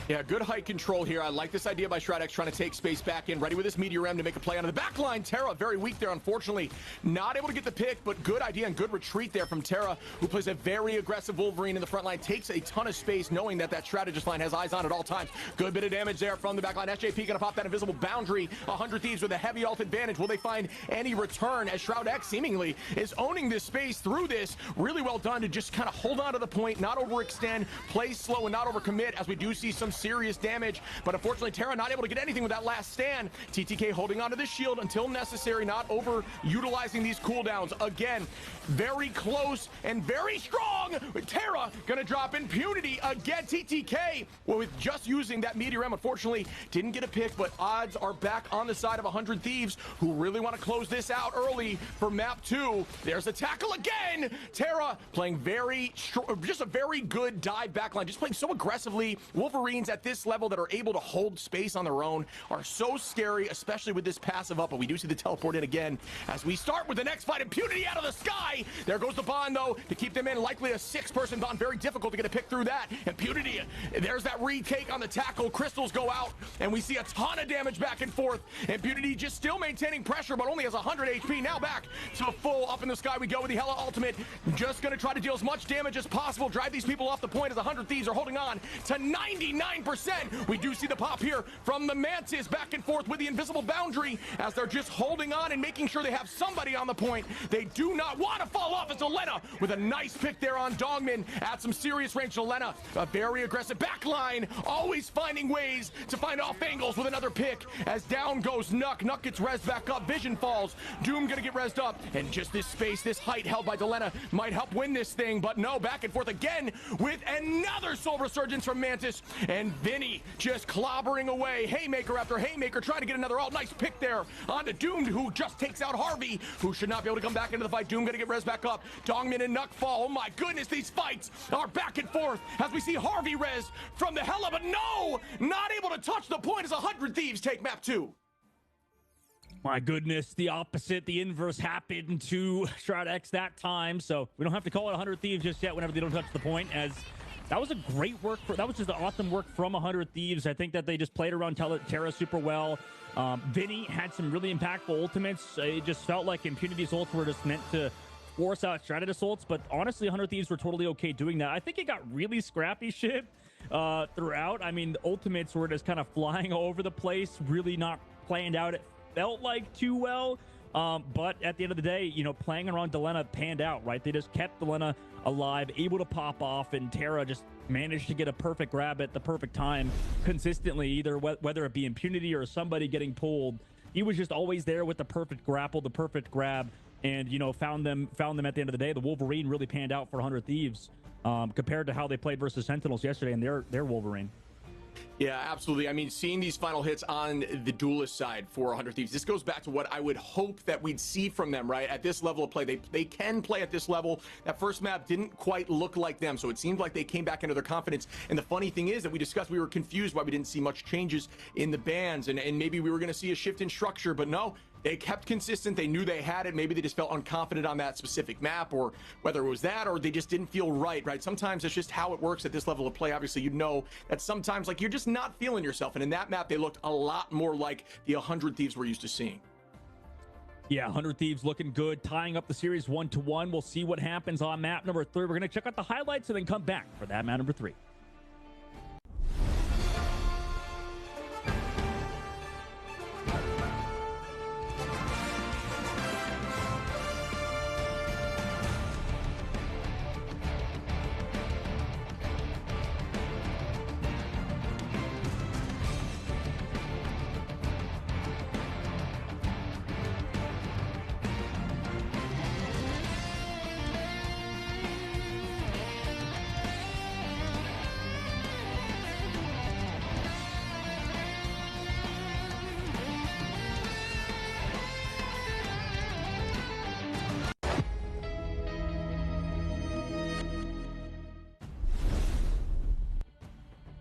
Yeah, good height control here. I like this idea by Shroud-X trying to take space back in. Ready with this Meteor M to make a play onto the back line. Terra very weak there, unfortunately. Not able to get the pick, but good idea and good retreat there from Terra, who plays a very aggressive Wolverine in the front line. Takes a ton of space, knowing that that Strategist line has eyes on at all times. Good bit of damage there from the back line. SJP gonna pop that invisible boundary. 100 Thieves with a heavy ult advantage. Will they find any return as Shroud-X seemingly is owning this space through this? Really well done to just kind of hold on to the point, not overextend, play slow and not overcommit, as we do see some serious damage. But unfortunately, Terra not able to get anything with that last stand. TTK holding onto the shield until necessary, not over utilizing these cooldowns. Again, very close and very strong. Terra gonna drop Impunity again. TTK, well, with just using that Meteor M, unfortunately didn't get a pick, but odds are back on the side of 100 Thieves, who really want to close this out early for map 2. There's a tackle again. Terra playing just a very good dive backline, just playing so aggressively. Wolverines at this level that are able to hold space on their own are so scary, especially with this passive up. But we do see the teleport in again as we start with the next fight. Impunity out of the sky. There goes the Bond, though, to keep them in. Likely a 6-person Bond. Very difficult to get a pick through that. Impunity, there's that retake on the tackle. Crystals go out, and we see a ton of damage back and forth. Impunity just still maintaining pressure, but only has 100 HP. Now back to full up in the sky we go with the Hela ultimate. Just going to try to deal as much damage as possible. Drive these people off the point as 100 Thieves are holding on to 99%. We do see the pop here from the Mantis, back and forth with the invisible boundary as they're just holding on and making sure they have somebody on the point. They do not want to fall off as Elena with a nice pick there on Dongmin at some serious range. Elena, a very aggressive backline, always finding ways to find off angles with another pick as down goes Nuck. Nuck gets rezzed back up. Vision falls. Doom gonna get rezzed up, and just this space, this height held by Delena might help win this thing, but no, back and forth again with another soul resurgence from Mantis, and Vinny just clobbering away, haymaker after haymaker, trying to get another ult. Nice pick there onto Doom, who just takes out Harvey, who should not be able to come back into the fight. Doom gonna get res back up. Dongmin and Nuck fall. Oh my goodness, these fights are back and forth as we see Harvey res from the Hela, but no, not able to touch the point as 100 Thieves take map 2. My goodness, the opposite, the inverse happened to Shroud-X that time, so we don't have to call it 100 Thieves just yet whenever they don't touch the point, as that was a great work. That was just an awesome work from 100 Thieves. I think that they just played around Terra super well. Vinny had some really impactful ultimates. It just felt like Impunity's ults were just meant to force out Strategist ults, but honestly, 100 Thieves were totally okay doing that. I think it got really scrappy shit throughout. I mean, the ultimates were just kind of flying all over the place, really not planned out. It felt like too well. But at the end of the day, you know, playing around Delena panned out, right? They just kept Delena alive, able to pop off, and Terra just managed to get a perfect grab at the perfect time consistently, either whether it be Impunity or somebody getting pulled. He was just always there with the perfect grapple, the perfect grab, and, you know, found them at the end of the day. The Wolverine really panned out for 100 Thieves compared to how they played versus Sentinels yesterday and their Wolverine. Yeah, absolutely. I mean, seeing these final hits on the duelist side for 100 Thieves, this goes back to what I would hope that we'd see from them, right? At this level of play, they can play at this level. That first map didn't quite look like them, so it seemed like they came back into their confidence. And the funny thing is that we discussed, we were confused why we didn't see much changes in the bans, and maybe we were going to see a shift in structure, but no. They kept consistent. They knew they had it. Maybe they just felt unconfident on that specific map, or whether it was that or they just didn't feel right? Sometimes it's just how it works at this level of play. Obviously, you know that sometimes like you're just not feeling yourself. And in that map, they looked a lot more like the 100 Thieves we're used to seeing. Yeah, 100 Thieves looking good, tying up the series 1-1. We'll see what happens on map number 3. We're going to check out the highlights and then come back for that map number 3.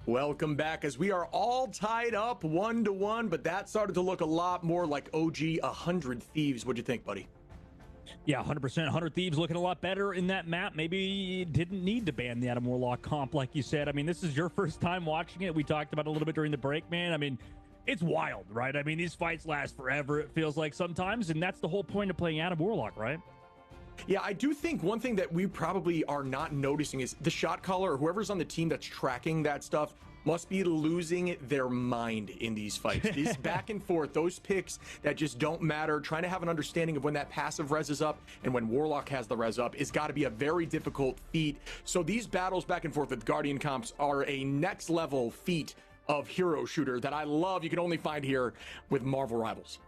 Welcome back, as we are all tied up 1-1, but that started to look a lot more like OG 100 Thieves. What'd you think, buddy? Yeah, 100%. 100 Thieves looking a lot better in that map. Maybe didn't need to ban the Adam Warlock comp, like you said. I mean, this is your first time watching it. We talked about it a little bit during the break, man. I mean, it's wild, right? I mean, these fights last forever, it feels like sometimes, and that's the whole point of playing Adam Warlock, right? Yeah, I do think one thing that we probably are not noticing is the shot caller or whoever's on the team that's tracking that stuff must be losing their mind in these fights. These back and forth, those picks that just don't matter, trying to have an understanding of when that passive res is up and when Warlock has the res up is got to be a very difficult feat. So these battles back and forth with Guardian comps are a next level feat of hero shooter that I love. You can only find here with Marvel Rivals.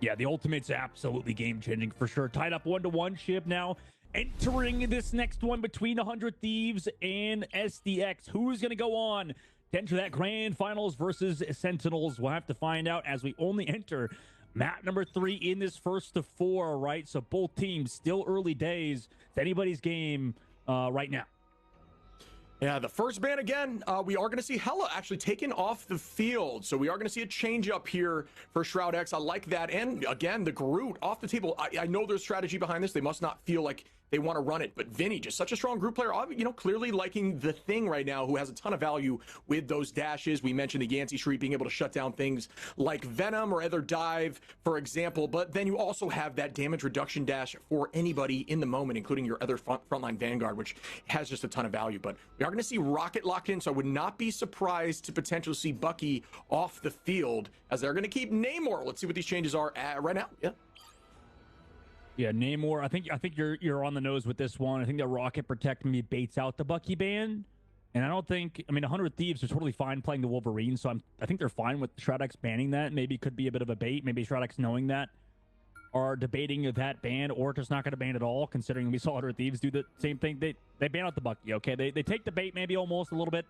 Yeah, the ultimate's absolutely game-changing for sure. Tied up 1-1. Shib now entering this next one between 100 Thieves and SDX. Who's going to go on to enter that grand finals versus Sentinels? We'll have to find out as we only enter map number 3 in this first of 4, right? So both teams still early days. It's anybody's game right now. Yeah, the first ban again, we are going to see Hella actually taken off the field. So we are going to see a change up here for Shroud-X. I like that. And again, the Groot off the table. I know there's strategy behind this. They must not feel like they want to run it. But Vinny, just such a strong group player, you know, clearly liking the Thing right now, who has a ton of value with those dashes. We mentioned the Yancey Shriek being able to shut down things like Venom or other Dive, for example. But then you also have that damage reduction dash for anybody in the moment, including your other frontline Vanguard, which has just a ton of value. But we are going to see Rocket locked in, so I would not be surprised to potentially see Bucky off the field, as they're going to keep Namor. Let's see what these changes are right now. Yeah, Namor, I think you're on the nose with this one. I think that Rocket Protect maybe baits out the Bucky ban. And I don't think, I mean, 100 Thieves are totally fine playing the Wolverine, so I think they're fine with Shroud-X banning that. Maybe could be a bit of a bait. Maybe Shroud-X, knowing that, are debating that ban, or just not going to ban at all, considering we saw 100 Thieves do the same thing. They ban out the Bucky, okay? They take the bait maybe almost a little bit.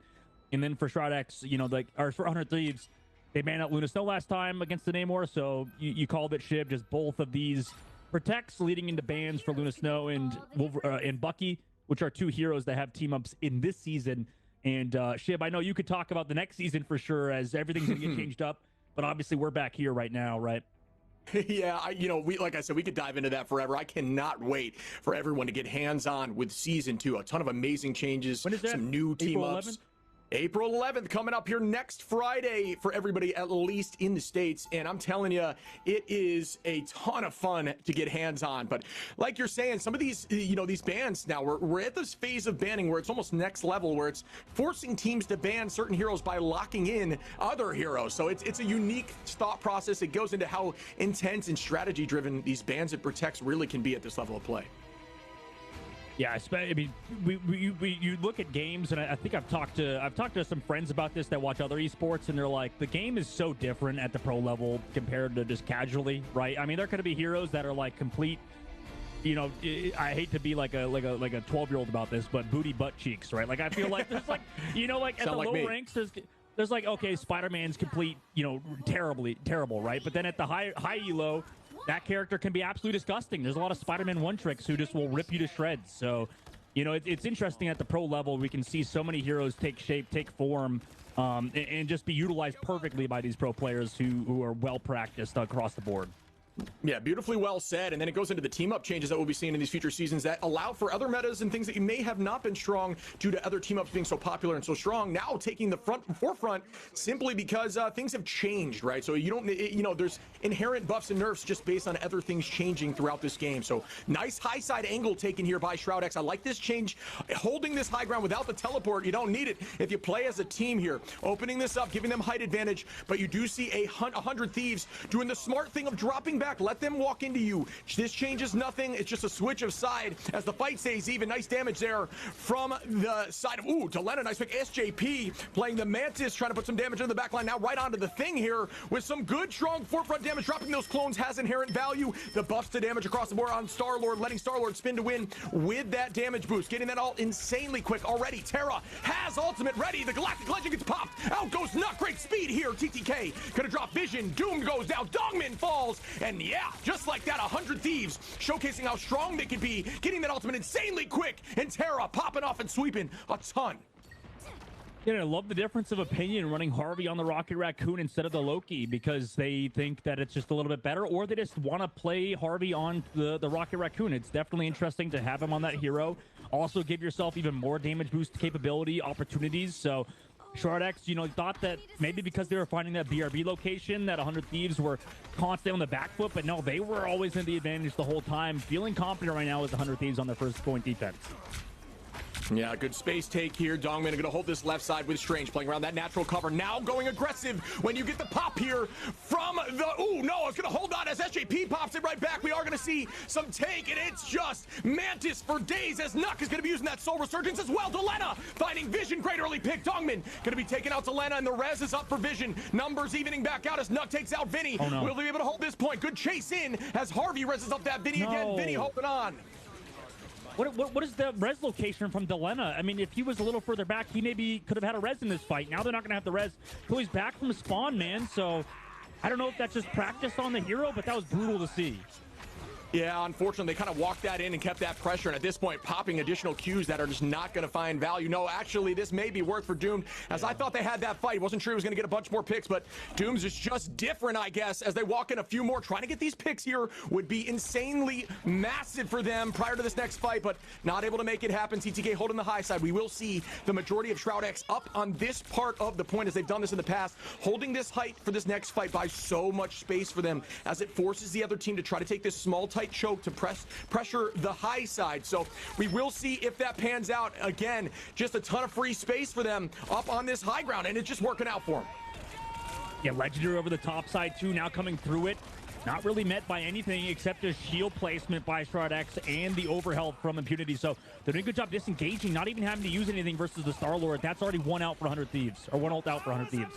And then for Shroud-X, you know, like, or for 100 Thieves, they banned out Luna Snow last time against the Namor, so you called it, Shib. Just both of these protects leading into bans for Luna Snow and Bucky, which are 2 heroes that have team-ups in this season. And Shib, I know you could talk about the next season for sure, as everything's going to get changed up, but obviously we're back here right now, right? Yeah, like I said, we could dive into that forever. I cannot wait for everyone to get hands-on with Season 2. A ton of amazing changes, when is that? Some new team-ups. April 11th, coming up here next Friday for everybody, at least in the States. And I'm telling you, it is a ton of fun to get hands on. But like you're saying, some of these, these bans now, we're at this phase of banning where it's almost next level, where it's forcing teams to ban certain heroes by locking in other heroes. So it's a unique thought process. It goes into how intense and strategy driven these bans it protects really can be at this level of play. Yeah, I mean, you look at games, and I think I've talked to some friends about this that watch other esports, and they're like, the game is so different at the pro level compared to just casually, right? I mean, there could be heroes that are like complete, I hate to be like a 12-year-old about this, but booty butt cheeks, right? Like, I feel like there's like, like at the low ranks, there's like, okay, Spider-Man's complete, terrible, right? But then at the high elo, that character can be absolutely disgusting. There's a lot of Spider-Man one-tricks who just will rip you to shreds. So, it's interesting at the pro level. We can see so many heroes take shape, take form, and just be utilized perfectly by these pro players who are well-practiced across the board. Yeah, beautifully well said. And then it goes into the team up changes that we'll be seeing in these future seasons that allow for other metas and things that you may have not been strong due to other team ups being so popular and so strong. Now taking the forefront simply because things have changed, right? So you don't, you know, there's inherent buffs and nerfs just based on other things changing throughout this game. So nice high side angle taken here by Shroud-X. I like this change, holding this high ground without the teleport. You don't need it if you play as a team here. Opening this up, giving them height advantage, but you do see 100 Thieves doing the smart thing of dropping back. Let them walk into you. This changes nothing. It's just a switch of side as the fight stays even. Nice damage there from the side of, ooh, Delena, nice pick. SJP playing the Mantis, trying to put some damage in the back line. Now right onto the thing here with some good, strong forefront damage. Dropping those clones has inherent value. The buffs to damage across the board on Star-Lord, letting Star-Lord spin to win with that damage boost. Getting that all insanely quick already. Terra has ultimate ready. The Galactic Legend gets popped. Out goes Nut. Great speed here. TTK gonna drop vision. Doom goes down. Dongmin falls. And yeah, just like that, 100 Thieves showcasing how strong they can be, getting that ultimate insanely quick, and Terra popping off and sweeping a ton. Yeah, I love the difference of opinion running Harvey on the Rocket Raccoon instead of the Loki because they think that it's just a little bit better, or they just want to play Harvey on the Rocket Raccoon. It's definitely interesting to have him on that hero. Also give yourself even more damage boost capability opportunities. So Shroud-X, you know, thought that maybe because they were finding that BRB location, that 100 Thieves were constantly on the back foot, but no, they were always in the advantage the whole time. Feeling confident right now as 100 Thieves on their first point defense. Yeah, good space take here. Dongman gonna hold this left side with Strange, playing around that natural cover. Now going aggressive when you get the pop here from the, ooh, no, it's gonna hold on as SJP pops it right back. We are gonna see some take, and it's just Mantis for days as Nuck is gonna be using that Soul Resurgence as well. Delena finding Vision, great early pick. Dongman gonna be taking out Delena, and the res is up for Vision. Numbers evening back out as Nuck takes out Vinny. Oh, no. Will they be able to hold this point? Good chase in as Harvey reses up that Vinny again. Vinny holding on. What is the res location from Delena? I mean, if he was a little further back, he maybe could have had a res in this fight. Now they're not going to have the res until he's back from spawn, man. So I don't know if that's just practice on the hero, but that was brutal to see. Yeah, unfortunately, they kind of walked that in and kept that pressure, and at this point, popping additional Qs that are just not going to find value. No, actually, this may be worth for Doom, as I thought they had that fight. Wasn't sure he was going to get a bunch more picks, but Doom's is just different, I guess, as they walk in a few more. Trying to get these picks here would be insanely massive for them prior to this next fight, but not able to make it happen. TTK holding the high side. We will see the majority of Shroud-X up on this part of the point, as they've done this in the past, holding this height for this next fight by so much space for them, as it forces the other team to try to take this small tight choke to pressure the high side. So we will see if that pans out. Again, just a ton of free space for them up on this high ground, and it's just working out for them. Yeah, Legendary over the top side too, now coming through it. Not really met by anything except a shield placement by Shroud-X and the overhealth from Impunity. So they're doing a good job disengaging, not even having to use anything versus the Star-Lord. That's already one out for 100 Thieves, or one ult out for 100 Thieves.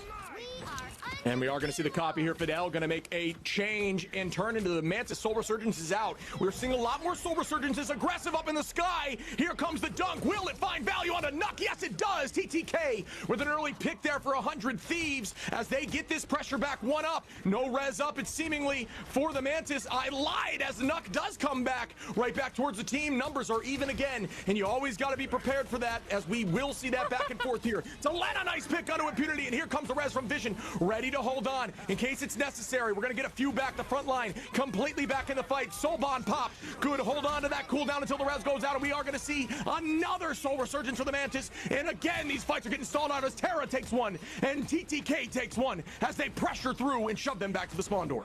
And we are going to see the copy here. Fidel going to make a change and turn into the Mantis. Soul Resurgence is out. We're seeing a lot more Soul Resurgences aggressive up in the sky. Here comes the dunk. Will it find value on a Nuck? Yes, it does. TTK with an early pick there for 100 Thieves as they get this pressure back. One up. No res up. It's seemingly for the Mantis. I lied as Nuck does come back right back towards the team. Numbers are even again, and you always got to be prepared for that, as we will see that back and forth here. Delena, nice pick onto Impunity, and here comes the res from Vision, ready to hold on in case it's necessary. We're going to get a few back. The front line completely back in the fight. Soul Bond pop. Good. Hold on to that cooldown until the res goes out, and we are going to see another Soul Resurgence for the Mantis. And again, these fights are getting stalled out as Terra takes one and TTK takes one as they pressure through and shove them back to the spawn door.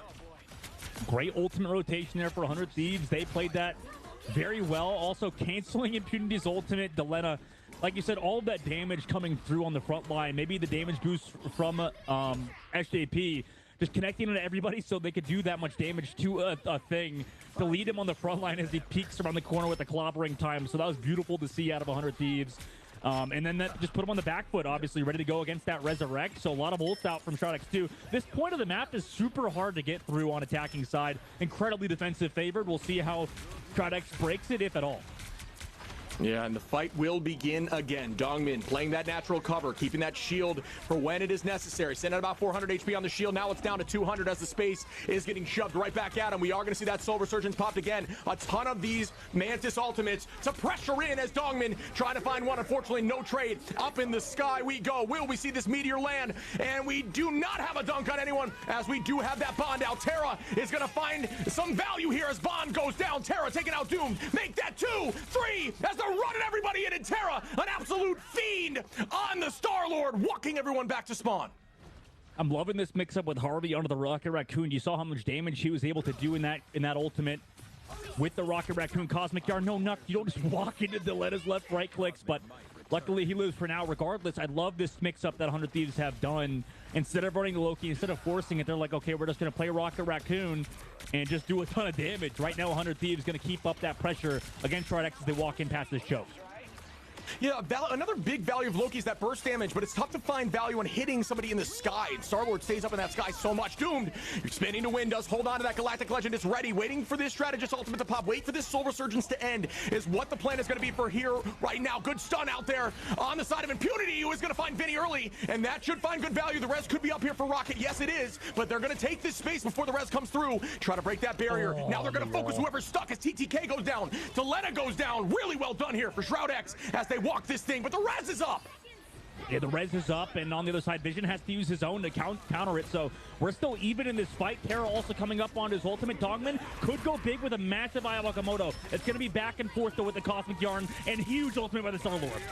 Great ultimate rotation there for 100 Thieves. They played that very well. Also canceling Impunity's ultimate. Delena, like you said, all of that damage coming through on the front line. Maybe the damage boost from SJP just connecting to everybody so they could do that much damage to a thing to lead him on the front line as he peeks around the corner with the clobbering time. So that was beautiful to see out of 100 Thieves. And then that just put him on the back foot, obviously, ready to go against that Resurrect. So a lot of ults out from Shroud-X too. This point of the map is super hard to get through on attacking side. Incredibly defensive favored. We'll see how Shroud-X breaks it, if at all. Yeah, and the fight will begin again. Dongmin playing that natural cover, keeping that shield for when it is necessary. Sending out about 400 HP on the shield. Now it's down to 200 as the space is getting shoved right back at him. We are going to see that Soul Resurgence popped again. A ton of these Mantis ultimates to pressure in as Dongmin trying to find one. Unfortunately, no trade. Up in the sky we go. Will we see this meteor land? And we do not have a dunk on anyone as we do have that Bond out. Terra is going to find some value here as Bond goes down. Terra taking out Doom. Make that 2, 3 as they're running everybody in, and Terra, an absolute fiend on the Star-Lord, walking everyone back to spawn. I'm loving this mix-up with Harvey onto the Rocket Raccoon. You saw how much damage he was able to do in that ultimate with the Rocket Raccoon. Cosmic Yard, no Nuck. You don't just walk into Dilena's left right clicks, but luckily he lives for now. Regardless, I love this mix-up that 100 Thieves have done. Instead of running the Loki, instead of forcing it, they're like, okay, we're just going to play Rocket Raccoon and just do a ton of damage. Right now, 100 Thieves going to keep up that pressure against Shroud-X as they walk in past this choke. Yeah, another big value of Loki is that burst damage, but it's tough to find value on hitting somebody in the sky. And Star-Lord stays up in that sky so much. Doomed, spinning to win, does hold on to that Galactic Legend. It's ready, waiting for this strategist ultimate to pop. Wait for this Soul Resurgence to end is what the plan is going to be for here right now. Good stun out there on the side of Impunity, who is going to find Vinny early, and that should find good value. The res could be up here for Rocket. Yes, it is, but they're going to take this space before the res comes through. Try to break that barrier. Now they're going to focus whoever's stuck as TTK goes down. Delena goes down. Really well done here for Shroud-X as they walk this thing, but the res is up. Yeah, the res is up, and on the other side, Vision has to use his own to counter it, so we're still even in this fight. Terra also coming up on his ultimate. Dogman could go big with a massive Eye of Agamotto. It's going to be back and forth, though, with the Cosmic Yarn, and huge ultimate by the Star-Lord.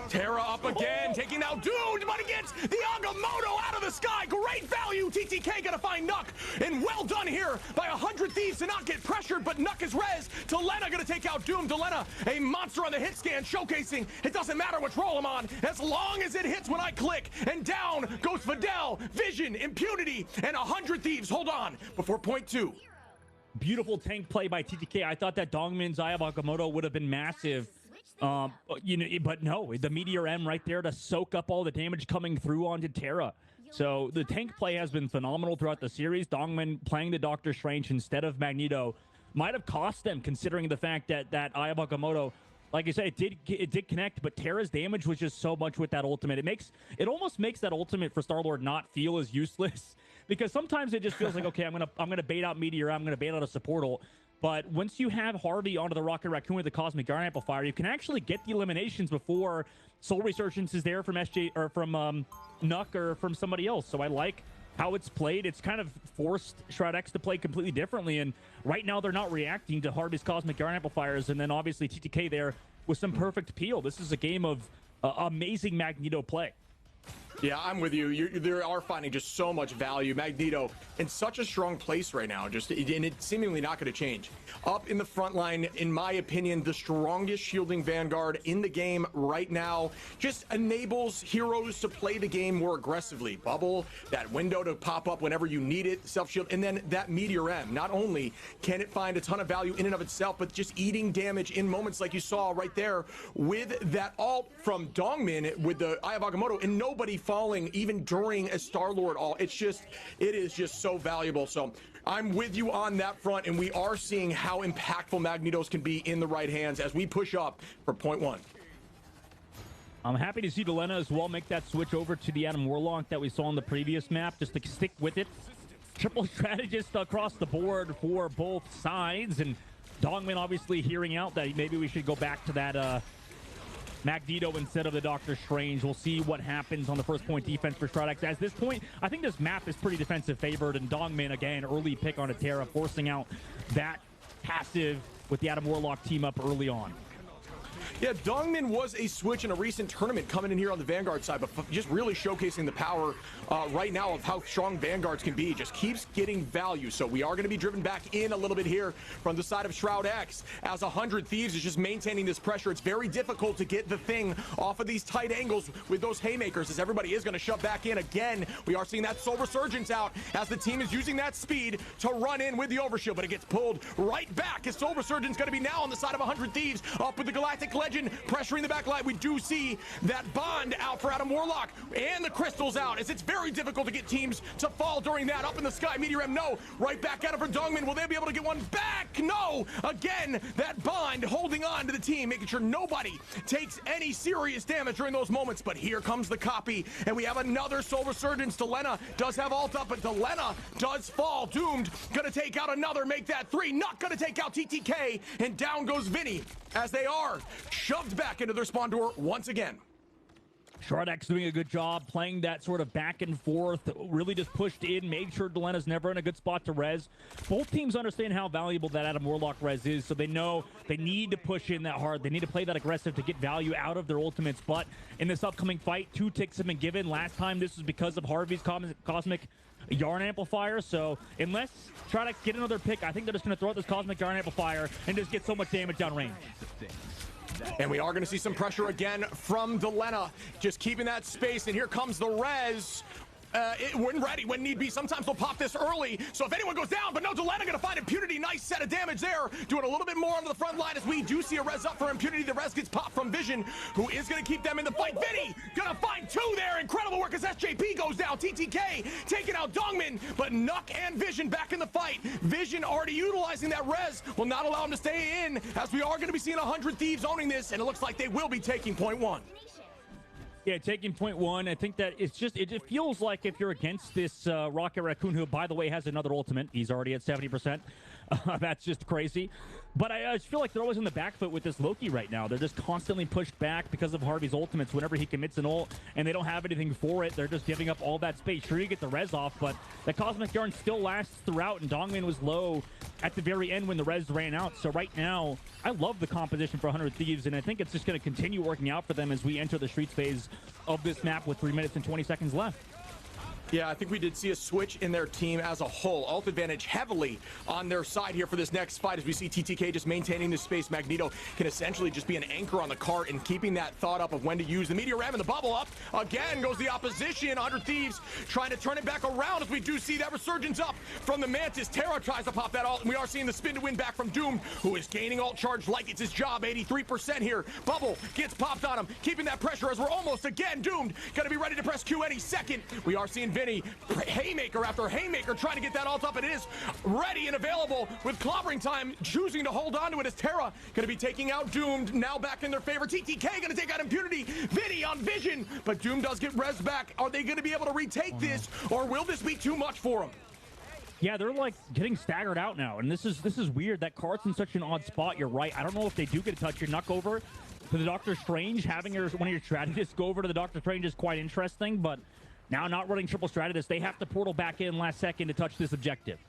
Terra up again, taking out Doomed, but against the Agamotto out of the sky. Great value. TTK gonna find Nuck, and well done here by 100 Thieves to not get pressured, but Nuck is res. Delena gonna take out Doom. Delena, a monster on the hit scan, showcasing it doesn't matter which role I'm on, as long as it hits when I click. And down goes Fidel, Vision, Impunity, and 100 Thieves hold on before point 2. Beautiful tank play by TTK. I thought that Dongmin's Eye of Agamotto would have been massive. But no, the Meteor M right there to soak up all the damage coming through onto Terra. So the tank play has been phenomenal throughout the series. Dongmin playing the Doctor Strange instead of Magneto might have cost them, considering the fact that Eye of Agamotto, like I said, it did connect, but Terra's damage was just so much with that ultimate. It almost makes that ultimate for Star-Lord not feel as useless, because sometimes it just feels like, okay, I'm gonna bait out Meteor, I'm gonna bait out a support ult. But once you have Harvey onto the Rocket Raccoon with the Cosmic Yarn Amplifier, you can actually get the eliminations before Soul Resurgence is there from SJ or from Nuck or from somebody else. So I like how it's played. It's kind of forced Shroud-X to play completely differently. And right now they're not reacting to Harvey's Cosmic Yarn Amplifiers. And then obviously TTK there with some perfect peel. This is a game of amazing Magneto play. Yeah, I'm with you. They are finding just so much value. Magneto in such a strong place right now, and it's seemingly not going to change. Up in the front line, in my opinion, the strongest shielding Vanguard in the game right now. Just enables heroes to play the game more aggressively. Bubble, that window to pop up whenever you need it, self-shield, and then that Meteor M. Not only can it find a ton of value in and of itself, but just eating damage in moments like you saw right there with that ult from Dongmin with the Eye of Agamotto, and nobody falling even during a Star-Lord ult. It is just so valuable. So I'm with you on that front, and we are seeing how impactful Magnetos can be in the right hands as we push up for point 1. I'm happy to see Delena as well make that switch over to the Adam Warlock that we saw on the previous map, just to stick with it. Triple strategist across the board for both sides, and Dongmin obviously hearing out that maybe we should go back to that Magneto instead of the Doctor Strange. We'll see what happens on the first point defense for Shroud-X. At this point, I think this map is pretty defensive favored, and Dongmin, again, early pick on a Terra, forcing out that passive with the Adam Warlock team up early on. Yeah, Dongmin was a switch in a recent tournament coming in here on the Vanguard side, but just really showcasing the power right now of how strong Vanguards can be. Just keeps getting value. So we are going to be driven back in a little bit here from the side of Shroud-X as 100 Thieves is just maintaining this pressure. It's very difficult to get the thing off of these tight angles with those haymakers, as everybody is going to shove back in again. We are seeing that Soul Resurgence out as the team is using that speed to run in with the overshield, but it gets pulled right back as Soul Resurgence going to be now on the side of 100 Thieves up with the Galactic Legend pressuring the back line. We do see that Bond out for Adam Warlock, and the Crystal's out, as it's very difficult to get teams to fall during that. Up in the sky, Meteor M, no. Right back at it for Dongmin. Will they be able to get one back? No. Again, that Bond holding on to the team, making sure nobody takes any serious damage during those moments. But here comes the copy, and we have another Soul Resurgence. Delena does have ult up, but Delena does fall. Doomed gonna take out another, make that 3. Not gonna take out TTK, and down goes Vinny as they are shoved back into their spawn door once again. Shroud-X doing a good job playing that sort of back and forth, really just pushed in, made sure Delena's never in a good spot to res. Both teams understand how valuable that Adam Warlock res is, so they know they need to push in that hard. They need to play that aggressive to get value out of their ultimates. But in this upcoming fight, 2 ticks have been given. Last time this was because of Harvey's Cosmic Yarn Amplifier, so unless Shroud-X get another pick, I think they're just going to throw out this Cosmic Yarn Amplifier and just get so much damage down range. And we are going to see some pressure again from Delena, just keeping that space. And here comes the res. When ready, when need be. Sometimes they'll pop this early, so if anyone goes down, but no, Delena gonna find Impunity. Nice set of damage there, doing a little bit more onto the front line as we do see a res up for Impunity. The res gets popped from Vision, who is gonna keep them in the fight. Vinny gonna find 2 there. Incredible work as SJP goes down. TTK taking out Dongmin, but Nuck and Vision back in the fight. Vision already utilizing that res, will not allow him to stay in, as we are gonna be seeing 100 Thieves owning this, and it looks like they will be taking point 1. Yeah, taking point 1. I think that it's just, it feels like if you're against this Rocket Raccoon, who, by the way, has another ultimate, he's already at 70%. That's just crazy. But I just feel like they're always in the back foot with this Loki right now. They're just constantly pushed back because of Harvey's ultimates whenever he commits an ult, and they don't have anything for it. They're just giving up all that space. Sure, you get the res off, but the Cosmic Yarn still lasts throughout, and Dongmin was low at the very end when the res ran out. So right now, I love the composition for 100 Thieves, and I think it's just going to continue working out for them as we enter the Streets phase of this map with 3 minutes and 20 seconds left. Yeah, I think we did see a switch in their team as a whole. Ult advantage heavily on their side here for this next fight as we see TTK just maintaining this space. Magneto can essentially just be an anchor on the cart and keeping that thought up of when to use the Meteor Ram and the bubble up. Again goes the opposition. 100 Thieves trying to turn it back around as we do see that resurgence up from the Mantis. Terra tries to pop that ult, and we are seeing the spin to win back from Doom, who is gaining ult charge like it's his job. 83% here. Bubble gets popped on him, keeping that pressure as we're almost again Doomed. Gonna be ready to press Q any second. We are seeing Vinny haymaker after haymaker trying to get that ult up. It is ready and available with clobbering time, choosing to hold on to it as Terra going to be taking out Doomed, now back in their favor. TTK going to take out Impunity. Vinny on Vision, but Doom does get res back. Are they going to be able to retake this, or will this be too much for them? Yeah, they're like getting staggered out now, and this is weird. That cart's in such an odd spot. You're right. I don't know if they do get a touch. Your Nuck over to the Doctor Strange, having one of your strategists go over to the Doctor Strange is quite interesting, but now not running triple strategist, they have to portal back in last second to touch this objective.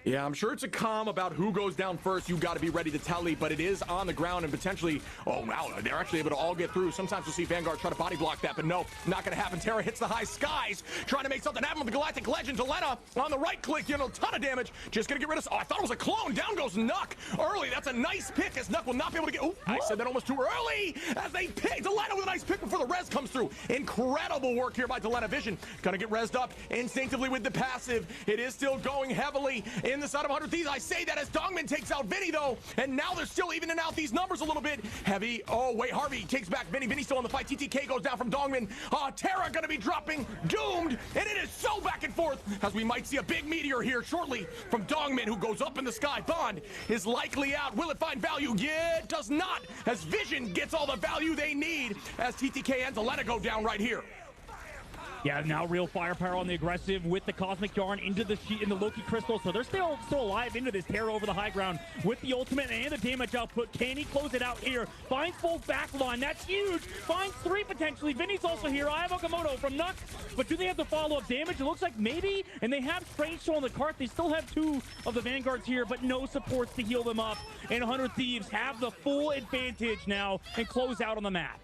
Yeah, I'm sure it's a comm about who goes down first. You got to be ready to tally, but it is on the ground and potentially, oh wow, they're actually able to all get through. Sometimes we'll see Vanguard try to body block that, but no, not going to happen. Terra hits the high skies, trying to make something happen with the Galactic Legend. Delena on the right click, you know, a ton of damage. Just going to get rid of, oh, I thought it was a clone. Down goes Nuck early. That's a nice pick as Nuck will not be able to get, oh, I said that almost too early as they pick. Delena with a nice pick before the res comes through. Incredible work here by Delena. Vision going to get resed up instinctively with the passive. It is still going heavily in the side of 100 Thieves. I say that as Dongmin takes out Vinny though, and now they're still evening out these numbers a little bit. Heavy, oh wait, Harvey takes back Vinny. Vinny's still in the fight. TTK goes down from Dongmin. Terra gonna be dropping Doomed, and it is so back and forth as we might see a big meteor here shortly from Dongmin, who goes up in the sky. Bond is likely out. Will it find value? Yeah, it does not, as Vision gets all the value they need as TTK and Delena go down right here. Yeah, now real firepower on the aggressive with the Cosmic Yarn into the sheet in the Loki Crystal, so they're still alive into this. Terra over the high ground with the ultimate and the damage output. Can he close it out here? Finds full back line. That's huge. Finds 3 potentially. Vinny's also here. I have Okamoto from Nuck, but do they have the follow-up damage? It looks like maybe, and they have Strange Soul on the cart. They still have 2 of the Vanguards here, but no supports to heal them up. And 100 Thieves have the full advantage now and close out on the map.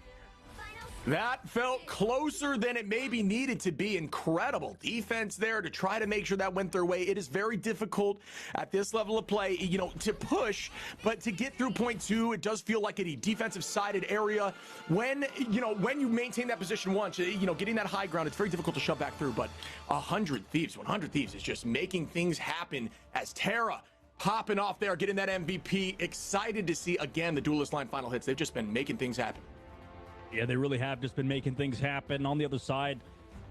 That felt closer than it maybe needed to be. Incredible defense there to try to make sure that went their way. It is very difficult at this level of play, you know, to push, but to get through point 2, it does feel like a defensive sided area. When, you know, when you maintain that position once, you know, getting that high ground, it's very difficult to shove back through, but 100 Thieves is just making things happen as Terra popping off there, getting that MVP. Excited to see, again, the Duelist line final hits. They've just been making things happen. Yeah, they really have just been making things happen. On the other side,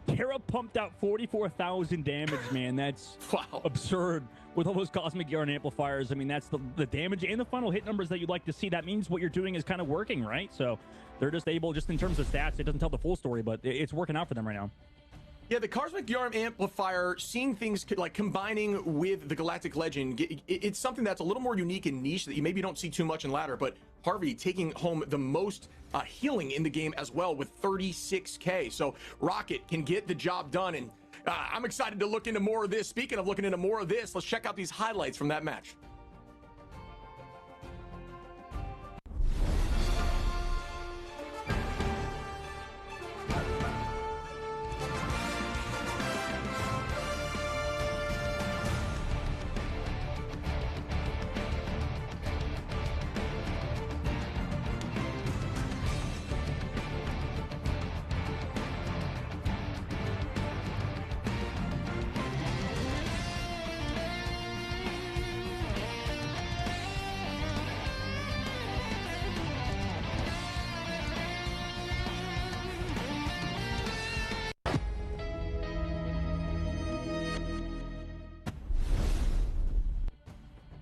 Terra pumped out 44,000 damage, man. That's wow, absurd. With all those Cosmic Yarn amplifiers, I mean, that's the damage and the final hit numbers that you'd like to see. That means what you're doing is kind of working, right? So they're just able, just in terms of stats, it doesn't tell the full story, but it's working out for them right now. Yeah, the Cosmic Yarn amplifier, seeing things like combining with the Galactic Legend, it's something that's a little more unique and niche that you maybe don't see too much in ladder, but Harvey taking home the most healing in the game as well with 36k. So Rocket can get the job done, and I'm excited to look into more of this. Speaking of looking into more of this, let's check out these highlights from that match.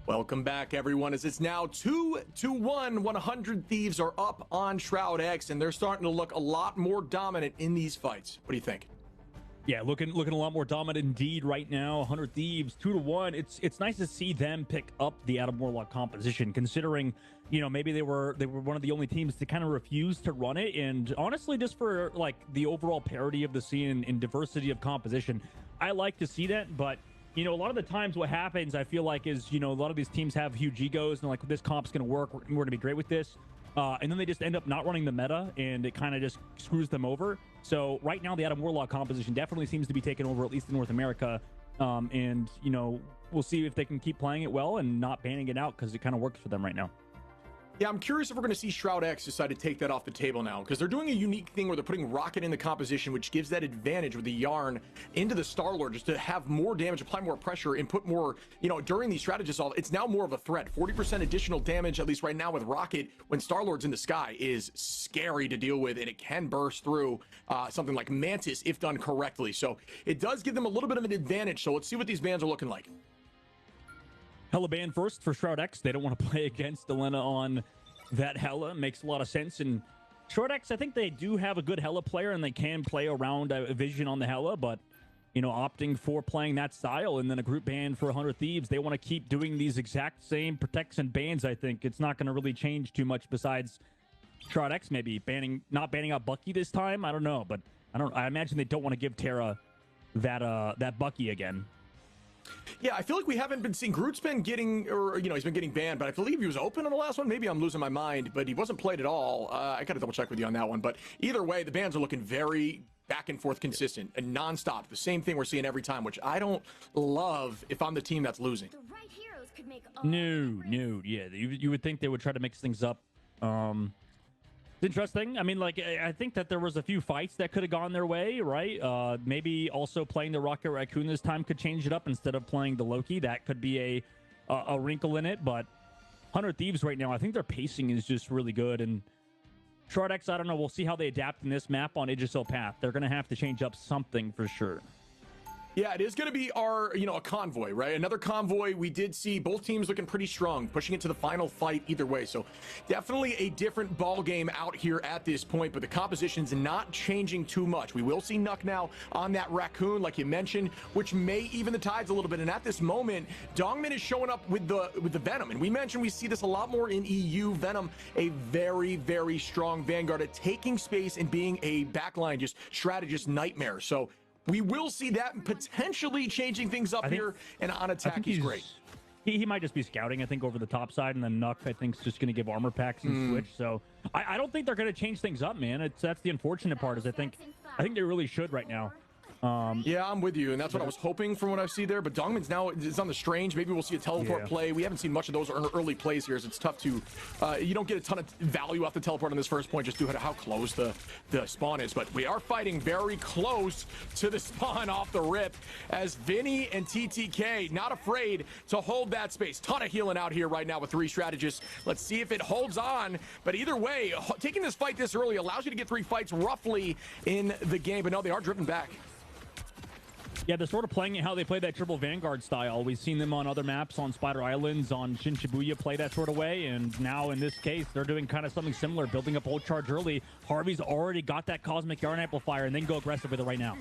Welcome back, everyone, as it's now 2-1. 100 Thieves are up on Shroud-X, and they're starting to look a lot more dominant in these fights. What do you think? Yeah, looking a lot more dominant indeed right now. 100 Thieves, 2-1. It's nice to see them pick up the Adam Warlock composition, considering, you know, maybe they were one of the only teams to kind of refuse to run it. And honestly, just for like the overall parity of the scene and diversity of composition, I like to see that. But you know, a lot of the times what happens, I feel like, is, you know, a lot of these teams have huge egos and like, this comp's going to work. We're going to be great with this. And then they just end up not running the meta, and it kind of just screws them over. So right now, the Adam Warlock composition definitely seems to be taking over, at least in North America. And, you know, we'll see if they can keep playing it well and not banning it out, because it kind of works for them right now. Yeah, I'm curious if we're going to see Shroud-X decide to take that off the table now, because they're doing a unique thing where they're putting Rocket in the composition, which gives that advantage with the Yarn into the Star-Lord, just to have more damage, apply more pressure, and put more, you know, during these strategies. It's now more of a threat. 40% additional damage, at least right now with Rocket, when Star-Lord's in the sky, is scary to deal with, and it can burst through something like Mantis if done correctly. So it does give them a little bit of an advantage. So let's see what these bans are looking like. Hella ban first for Shroud-X. They don't want to play against Elena on that Hella. Makes a lot of sense. And Shroud-X, I think they do have a good Hella player, and they can play around a vision on the Hella, but, you know, opting for playing that style and then a group ban for 100 Thieves, they want to keep doing these exact same protects and bans. I think it's not going to really change too much, besides Shroud-X maybe not banning out Bucky this time. I don't know, but I imagine they don't want to give Terra that Bucky again. Yeah, I feel like we haven't been seeing Groot's been getting, or, you know, he's been getting banned, but I believe he was open on the last one. Maybe I'm losing my mind, but he wasn't played at all. I got to double check with you on that one. But either way, the bans are looking very back and forth consistent and nonstop. The same thing we're seeing every time, which I don't love if I'm the team that's losing. The right heroes could make No. Yeah, you would think they would try to mix things up. It's interesting. I mean, like, I think that there was a few fights that could have gone their way, right? Maybe also playing the Rocket Raccoon this time could change it up instead of playing the Loki. That could be a wrinkle in it. But 100 Thieves right now, I think their pacing is just really good. And Shroud-X, I don't know. We'll see how they adapt in this map on Aegis Path. They're going to have to change up something for sure. Yeah, it is going to be our, you know, a convoy, right? Another convoy. We did see both teams looking pretty strong, pushing it to the final fight either way. So definitely a different ball game out here at this point, but the composition's not changing too much. We will see Nuck now on that Raccoon, like you mentioned, which may even the tides a little bit. And at this moment, Dongmin is showing up with the Venom. And we mentioned we see this a lot more in EU. Venom, a very, very strong Vanguard at taking space and being a backline, just strategist nightmare. So we will see that potentially changing things up here, and on attack, he's great. He might just be scouting, I think, over the top side, and then Nuck, I think, is just going to give armor packs and switch. So I don't think they're going to change things up, man. That's the unfortunate part, is I think they really should right now. Yeah, I'm with you, and that's what I was hoping from what I see there. But Dongman's now is on the strange. Maybe we'll see a teleport play. We haven't seen much of those early plays here, so it's tough to. You don't get a ton of value off the teleport on this first point, just due to how close the spawn is. But we are fighting very close to the spawn off the rip, as Vinny and TTK not afraid to hold that space. Ton of healing out here right now with 3 strategists. Let's see if it holds on. But either way, taking this fight this early allows you to get 3 fights roughly in the game. But no, they are driven back. Yeah, they're sort of playing it how they play that triple Vanguard style. We've seen them on other maps, on Spider Islands, on Shin Shibuya play that sort of way, and now in this case, they're doing kind of something similar, building up ult charge early. Harvey's already got that Cosmic Yarn amplifier, and then go aggressive with it right now.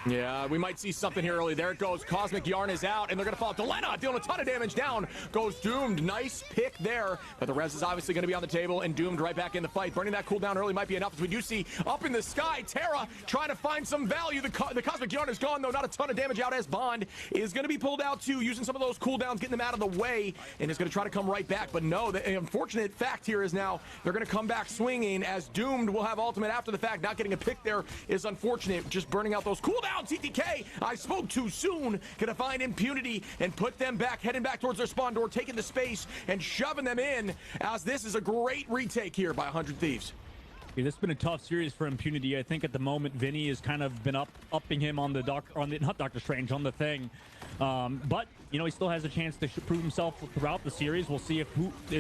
Yeah, we might see something here early. There it goes. Cosmic Yarn is out, and they're going to fall. Delena dealing a ton of damage down. Goes Doomed. Nice pick there, but the res is obviously going to be on the table, and Doomed right back in the fight. Burning that cooldown early might be enough, as we do see up in the sky, Terra trying to find some value. The Cosmic Yarn is gone, though. Not a ton of damage out, as Bond is going to be pulled out too, using some of those cooldowns, getting them out of the way, and is going to try to come right back. But no, the unfortunate fact here is now they're going to come back swinging, as Doomed will have ultimate after the fact. Not getting a pick there is unfortunate. Just burning out those cooldowns. TTK, I spoke too soon. Gonna find Impunity and put them back, heading back towards their spawn door, taking the space and shoving them in, as this is a great retake here by 100 Thieves. Yeah, this has been a tough series for Impunity. I think at the moment Vinny has kind of been upping him on the not Doctor Strange, on the thing. But you know, he still has a chance to prove himself throughout the series. We'll see if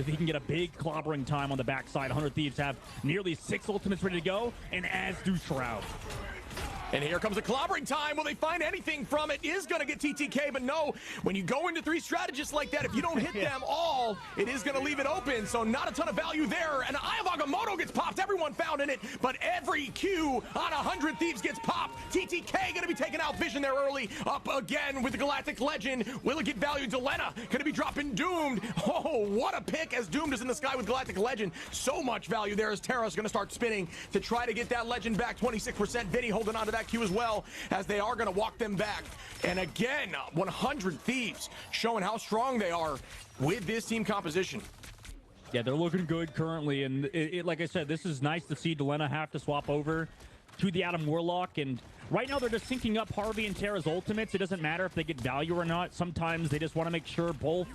he can get a big clobbering time on the backside. 100 Thieves have nearly 6 ultimates ready to go, and as do Shroud. And here comes a clobbering time. Will they find anything from it? Is going to get TTK, but no. When you go into 3 strategists like that, if you don't hit them all, it is going to leave it open. So not a ton of value there. And Eye of Agamotto gets popped. Everyone found in it, but every Q on 100 Thieves gets popped. TTK going to be taking out Vision there early. Up again with the Galactic Legend. Will it get value? Delena going to be dropping Doomed. Oh, what a pick, as Doomed is in the sky with Galactic Legend. So much value there, as Terra's going to start spinning to try to get that Legend back. 26%. Vinny holding on to that Q as well, as they are going to walk them back. And again, 100 Thieves showing how strong they are with this team composition. Yeah, they're looking good currently, and like I said, this is nice to see Delena have to swap over to the Adam Warlock, and right now they're just syncing up Harvey and Terra's ultimates. It doesn't matter if they get value or not. Sometimes they just want to make sure both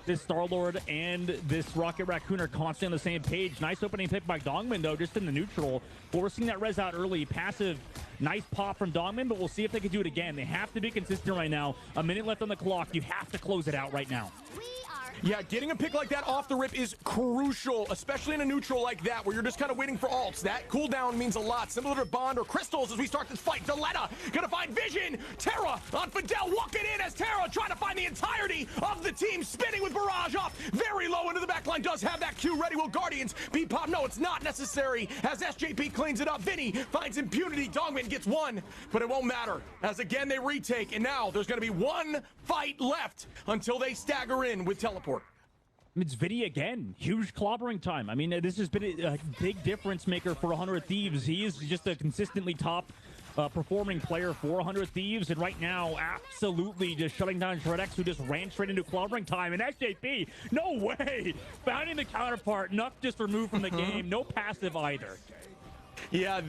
this Star-Lord and this Rocket Raccoon are constantly on the same page. Nice opening pick by Dongman, though, just in the neutral. But we're seeing that res out early. Passive, nice pop from Dongman, but we'll see if they can do it again. They have to be consistent right now. A minute left on the clock. You have to close it out right now. Yeah, getting a pick like that off the rip is crucial, especially in a neutral like that, where you're just kind of waiting for ults. That cooldown means a lot, similar to Bond or Crystals as we start this fight. Delena gonna find Vision. Terra on Fidel, walking in as Terra trying to find the entirety of the team, spinning with Barrage off. Very low into the backline, does have that Q ready. Will Guardians be pop? No, it's not necessary, as SJP cleans it up. Vinny finds Impunity. Dongman gets one, but it won't matter, as again they retake, and now there's gonna be 1 fight left until they stagger in with teleport. It's Vinny again. Huge clobbering time. I mean, this has been a big difference maker for 100 Thieves. He is just a consistently top performing player for 100 Thieves, and right now, absolutely just shutting down Shroud-X, who just ran straight into clobbering time. And SJP, no way! Finding the counterpart, Nuck just removed from the game. No passive either. Yeah,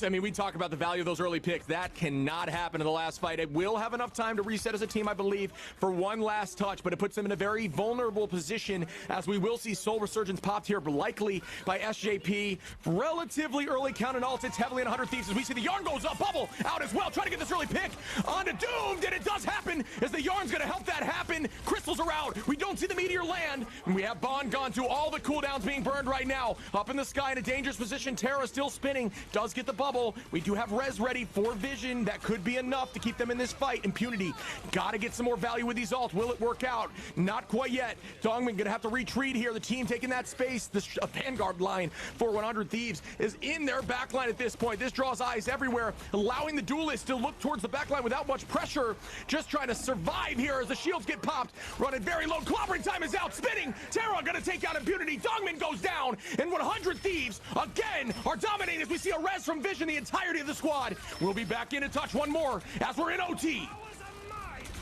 I mean, we talk about the value of those early picks. That cannot happen in the last fight. It will have enough time to reset as a team, I believe, for one last touch, but it puts them in a very vulnerable position, as we will see Soul Resurgence popped here, likely by SJP. Relatively early count and ult. It's heavily in 100 Thieves as we see the Yarn goes up. Bubble out as well, trying to get this early pick onto Doomed, and it does happen, as the Yarn's going to help that happen. Crystals are out. We don't see the meteor land, and we have Bond gone to all the cooldowns being burned right now. Up in the sky in a dangerous position. Terra still spinning. Does get the bubble. We do have res ready for Vision. That could be enough to keep them in this fight. Impunity, gotta get some more value with these ults. Will it work out? Not quite yet. Dongman gonna have to retreat here. The team taking that space. The Vanguard line for 100 Thieves is in their backline at this point. This draws eyes everywhere, allowing the duelists to look towards the backline without much pressure. Just trying to survive here as the shields get popped. Running very low. Clobbering time is out. Spinning. Terra gonna take out Impunity. Dongman goes down, and 100 Thieves again are dominating as we see a res from Vision. The entirety of the squad will be back in touch. One more as we're in OT.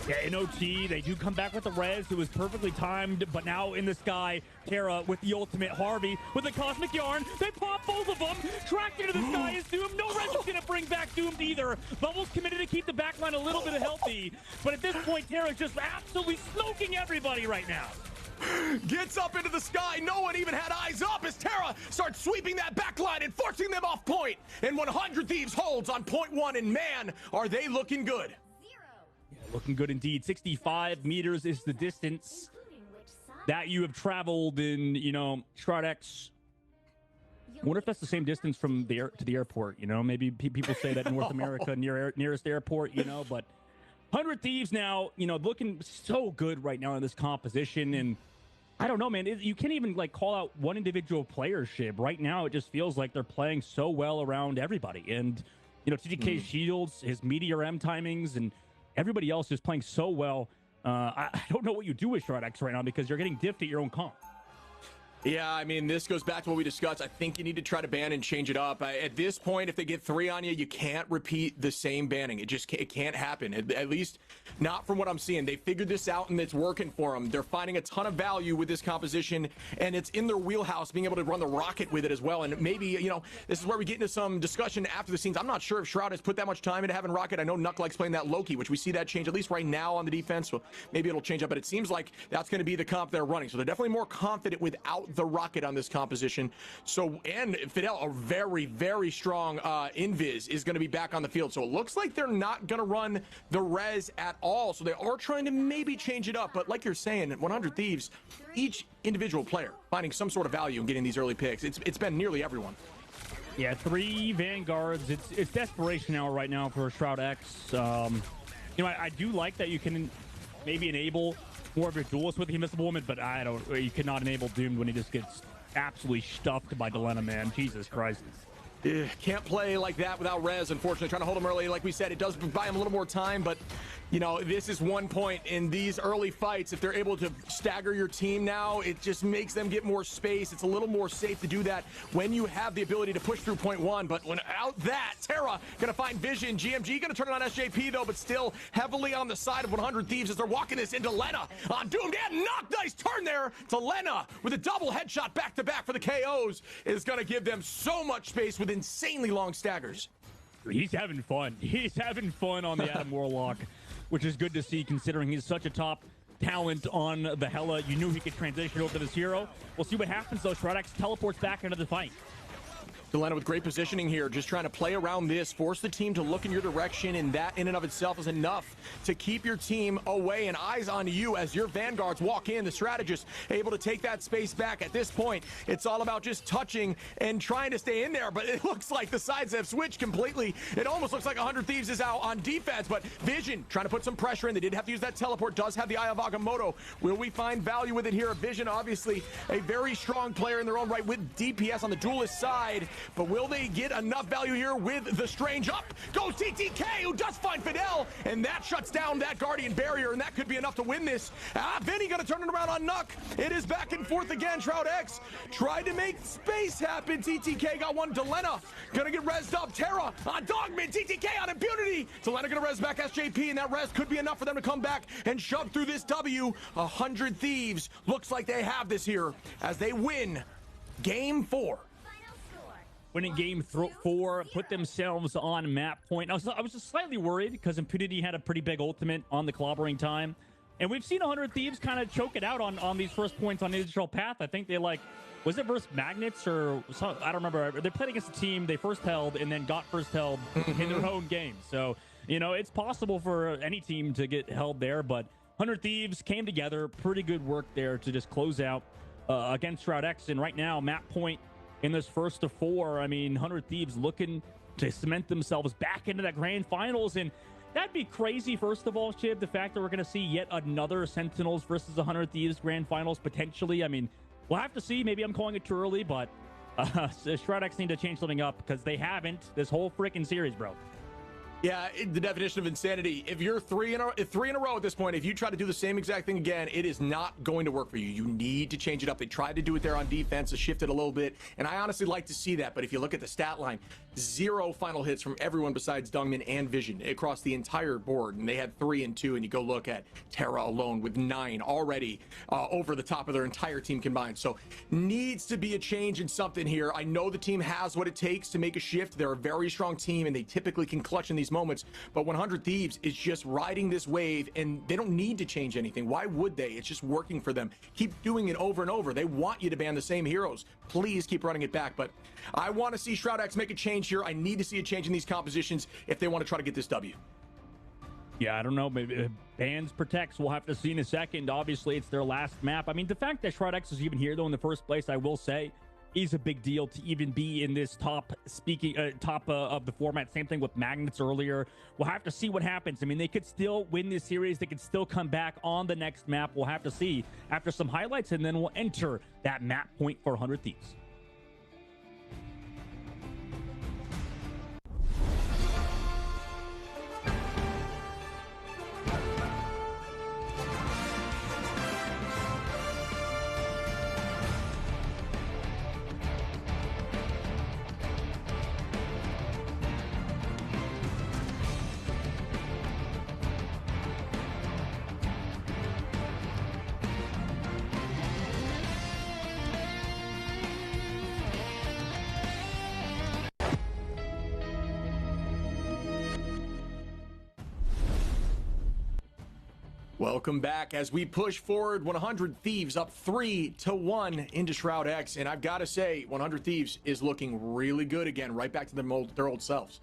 Yeah, in OT, they do come back with the res. It was perfectly timed, but now in the sky, Terra with the ultimate, Harvey with the Cosmic Yarn. They pop both of them. Tracked into the sky is Doom. No res is going to bring back Doomed either. Bubbles committed to keep the backline a little bit healthy, but at this point, Terra's just absolutely smoking everybody right now. Gets up into the sky. No one even had eyes up as Terra starts sweeping that backline and forcing them off point. And 100 Thieves holds on point one, and man, are they looking good. Looking good indeed. 65 meters is the distance that you have traveled in, you know, Shroud-X. I wonder if that's the same distance from the to the airport, you know? Maybe people say that in North America, nearest airport, you know? But 100 Thieves now, you know, looking so good right now in this composition. And I don't know, man. You can't even, like, call out one individual playership. Right now, it just feels like they're playing so well around everybody. And, you know, TDK's shields, his Meteor M timings, and everybody else is playing so well. I don't know what you do with Shroud-X right now because you're getting diffed at your own comp. Yeah, I mean, this goes back to what we discussed. I think you need to try to ban and change it up. At this point, if they get 3 on you, you can't repeat the same banning. It can't happen, at least not from what I'm seeing. They figured this out, and it's working for them. They're finding a ton of value with this composition, and it's in their wheelhouse, being able to run the rocket with it as well. And maybe, you know, this is where we get into some discussion after the scenes. I'm not sure if Shroud has put that much time into having rocket. I know Nuck likes playing that Loki, which we see that change, at least right now on the defense. So maybe it'll change up, but it seems like that's going to be the comp they're running. So they're definitely more confident without the rocket on this composition. So, and Fidel, a very, very strong invis, is going to be back on the field. So it looks like they're not going to run the res at all. So they are trying to maybe change it up. But like you're saying, 100 Thieves, each individual player finding some sort of value in getting these early picks. It's been nearly everyone. Yeah, 3 Vanguards. It's desperation hour right now for Shroud-X. You know, I do like that you can maybe enable more of your duelists with the Invisible Woman, but you cannot enable Doomed when he just gets absolutely stuffed by Delena, man. Jesus Christ. Can't play like that without res, unfortunately. Trying to hold him early, like we said, it does buy him a little more time, but you know, this is one point in these early fights. If they're able to stagger your team now, it just makes them get more space. It's a little more safe to do that when you have the ability to push through point one. But without that, Terra gonna find vision. GMG gonna turn it on SJP though, but still heavily on the side of 100 Thieves as they're walking this into Lena on Doomed, and Knock. Nice turn there to Lena with a double headshot back to back for the KOs is gonna give them so much space with insanely long staggers. He's having fun. He's having fun on the Adam Warlock, which is good to see considering he's such a top talent on the Hela. You knew he could transition over to this hero. We'll see what happens though. Shroud-X teleports back into the fight. Delena with great positioning here, just trying to play around this, force the team to look in your direction, and that in and of itself is enough to keep your team away and eyes on you as your Vanguards walk in. The strategist able to take that space back. At this point, it's all about just touching and trying to stay in there, but it looks like the sides have switched completely. It almost looks like 100 Thieves is out on defense, but Vision trying to put some pressure in. They did have to use that teleport, does have the Eye of Agamotto. Will we find value with it here? Vision, obviously, a very strong player in their own right with DPS on the duelist side. But will they get enough value here with the Strange? Up goes TTK, who does find Fidel, and that shuts down that Guardian barrier, and that could be enough to win this. Vinny gonna turn it around on Nuck. It is back and forth again. Shroud-X tried to make space happen. TTK got one. Delena gonna get rezzed up. Terra on Dogman. TTK on impunity. Delena gonna res back SJP, and that res could be enough for them to come back and shove through this W. 100 Thieves looks like they have this here as they win game 4. Winning game 4, put themselves on map point. I was just slightly worried because Impunity had a pretty big ultimate on the clobbering time. And we've seen 100 Thieves kind of choke it out on these first points on Digital Path. I think they was it versus Magnets or some, I don't remember. They played against a team they first held and then got first held in their own game. So, you know, it's possible for any team to get held there. But 100 Thieves came together. Pretty good work there to just close out against Shroud-X. And right now, map point in this first of 4, I mean, 100 Thieves looking to cement themselves back into that grand finals. And that'd be crazy, first of all, Chib, the fact that we're going to see yet another Sentinels versus 100 Thieves grand finals, potentially. I mean, we'll have to see. Maybe I'm calling it too early, but Shroud-X need to change something up because they haven't this whole freaking series, bro. Yeah, the definition of insanity. If you're three in a row at this point, if you try to do the same exact thing again, it is not going to work for you. You need to change it up. They tried to do it there on defense, to shift it a little bit, and I honestly like to see that. But if you look at the stat line, 0 final hits from everyone besides Dungman and Vision across the entire board, and they had 3 and 2. And you go look at Terra alone with 9 already over the top of their entire team combined. So needs to be a change in something here. I know the team has what it takes to make a shift. They're a very strong team, and they typically can clutch in these moments, but 100 Thieves is just riding this wave, and they don't need to change anything. Why would they? It's just working for them. Keep doing it over and over. They want you to ban the same heroes. Please keep running it back. But I want to see Shroud-X make a change here. I need to see a change in these compositions if they want to try to get this W. Yeah, I don't know. Maybe bans protects. We'll have to see in a second. Obviously, it's their last map. I mean, the fact that Shroud-X is even here, though, in the first place, I will say, is a big deal to even be in this top of the format. Same thing with Magnets earlier. We'll have to see what happens. I mean, they could still win this series. They could still come back on the next map. We'll have to see after some highlights, and then we'll enter that map point for 100 Thieves. Welcome back as we push forward. 100 Thieves up 3-1 into Shroud-X, and I've got to say, 100 Thieves is looking really good again, right back to their old selves.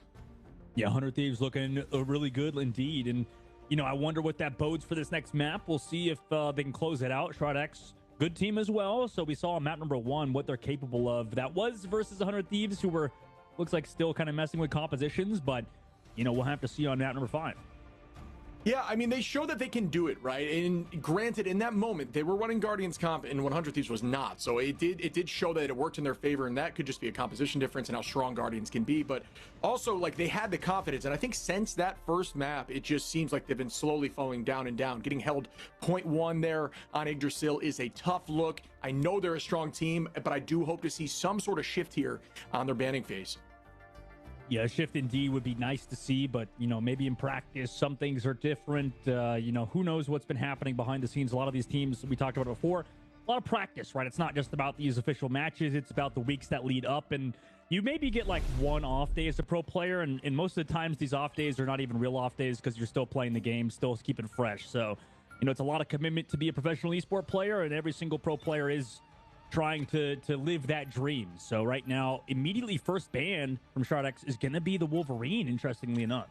Yeah, 100 Thieves looking really good indeed, and you know, I wonder what that bodes for this next map. We'll see if they can close it out. Shroud-X, good team as well. So we saw on map number 1 what they're capable of. That was versus 100 Thieves, who were, looks like, still kind of messing with compositions, but you know, we'll have to see on map number 5. Yeah, I mean, they show that they can do it, right? And granted, in that moment, they were running Guardians comp and 100 Thieves was not. So it did show that it worked in their favor, and that could just be a composition difference and how strong Guardians can be. But also, like, they had the confidence. And I think since that first map, it just seems like they've been slowly falling down and down. Getting held 0.1 there on Yggdrasil is a tough look. I know they're a strong team, but I do hope to see some sort of shift here on their banning phase. Yeah, a shift indeed would be nice to see, but, you know, maybe in practice, some things are different. You know, who knows what's been happening behind the scenes. A lot of these teams we talked about before, a lot of practice, right? It's not just about these official matches. It's about the weeks that lead up. And you maybe get like one off day as a pro player. And most of the times these off days are not even real off days because you're still playing the game, still keeping fresh. So, you know, it's a lot of commitment to be a professional esport player. And every single pro player is trying to live that dream. So right now, immediately first ban from Shroud-X is going to be the Wolverine, interestingly enough.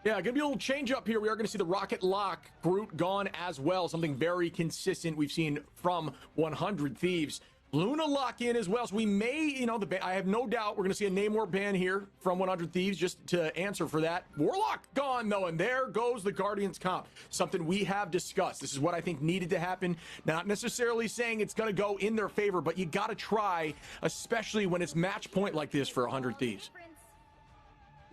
Yeah, going to be a little change up here. We are going to see the Rocket Lock Groot gone as well. Something very consistent we've seen from 100 Thieves. Luna lock in as well. So we may, you know, I have no doubt we're going to see a Namor ban here from 100 Thieves just to answer for that. Warlock gone, though, and there goes the Guardians comp. Something we have discussed. This is what I think needed to happen. Not necessarily saying it's going to go in their favor, but you got to try, especially when it's match point like this for 100 Thieves.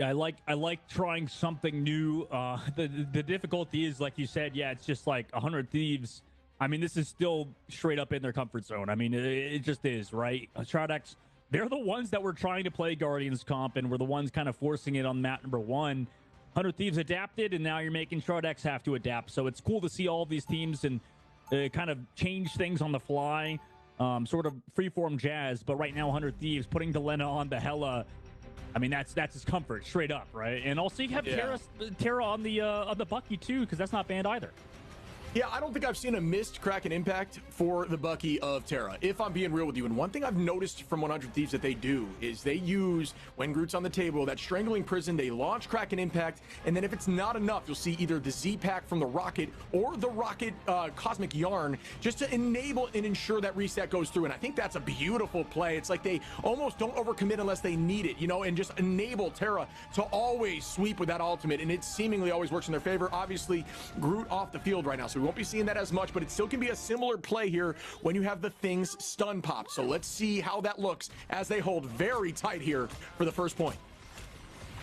Yeah, I like trying something new. The difficulty is, like you said, yeah, it's just like 100 Thieves. I mean, this is still straight up in their comfort zone. I mean, it just is, right? Shroud-X, they're the ones that were trying to play Guardians comp, and were the ones kind of forcing it on map number 1. 100 Thieves adapted, and now you're making Shroud-X have to adapt. So it's cool to see all of these teams and kind of change things on the fly, sort of freeform jazz. But right now, 100 Thieves putting Delena on the Hela. I mean, that's his comfort, straight up, right? And also you have Terra on the Bucky too, because that's not banned either. Yeah, I don't think I've seen a missed Kraken impact for the Bucky of Terra, if I'm being real with you. And one thing I've noticed from 100 Thieves that they do is they use, when Groot's on the table, that Strangling Prison, they launch Kraken impact, and then if it's not enough, you'll see either the Z-Pack from the Rocket or the Rocket Cosmic Yarn, just to enable and ensure that reset goes through. And I think that's a beautiful play. It's like they almost don't overcommit unless they need it, you know, and just enable Terra to always sweep with that ultimate, and it seemingly always works in their favor. Obviously, Groot off the field right now, so we won't be seeing that as much, but it still can be a similar play here when you have the Things stun pop. So let's see how that looks as they hold very tight here for the first point.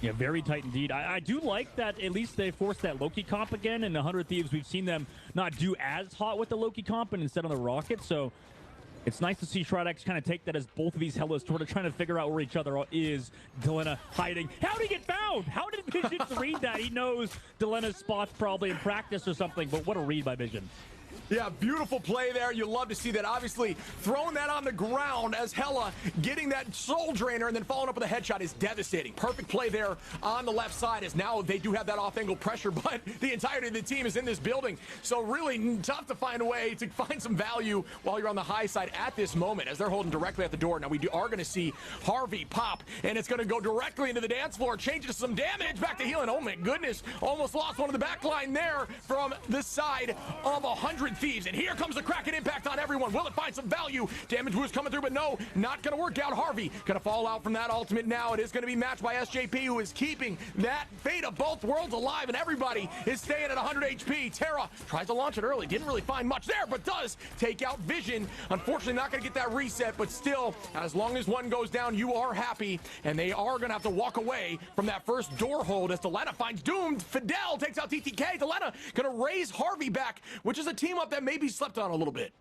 Yeah, very tight indeed. I do like that at least they forced that Loki comp again. In 100 Thieves, we've seen them not do as hot with the Loki comp and instead on the Rocket. So it's nice to see Shroud-X kind of take that as both of these Hellas sort of trying to figure out where each other is. Delena hiding. How did he get found? How did Vision read that? He knows Delena's spot's probably in practice or something, but what a read by Vision. Yeah, beautiful play there. You love to see that. Obviously, throwing that on the ground as Hella getting that soul drainer and then following up with a headshot is devastating. Perfect play there on the left side as now they do have that off-angle pressure, but the entirety of the team is in this building. So really tough to find a way to find some value while you're on the high side at this moment as they're holding directly at the door. Now we are going to see Harvey pop, and it's going to go directly into the dance floor, changes some damage, back to healing. Oh my goodness, almost lost one of the back line there from the side of 100 Thieves, and here comes the Kraken impact on everyone. Will it find some value? Damage boost coming through, but no, not gonna work out. Harvey gonna fall out from that ultimate now. It is gonna be matched by SJP, who is keeping that fate of both worlds alive, and everybody is staying at 100 HP. Terra tries to launch it early, didn't really find much there, but does take out Vision. Unfortunately, not gonna get that reset, but still, as long as one goes down, you are happy, and they are gonna have to walk away from that first door hold as Delena finds Doomed. Fidel takes out TTK. Delena gonna raise Harvey back, which is a team up that maybe slept on a little bit.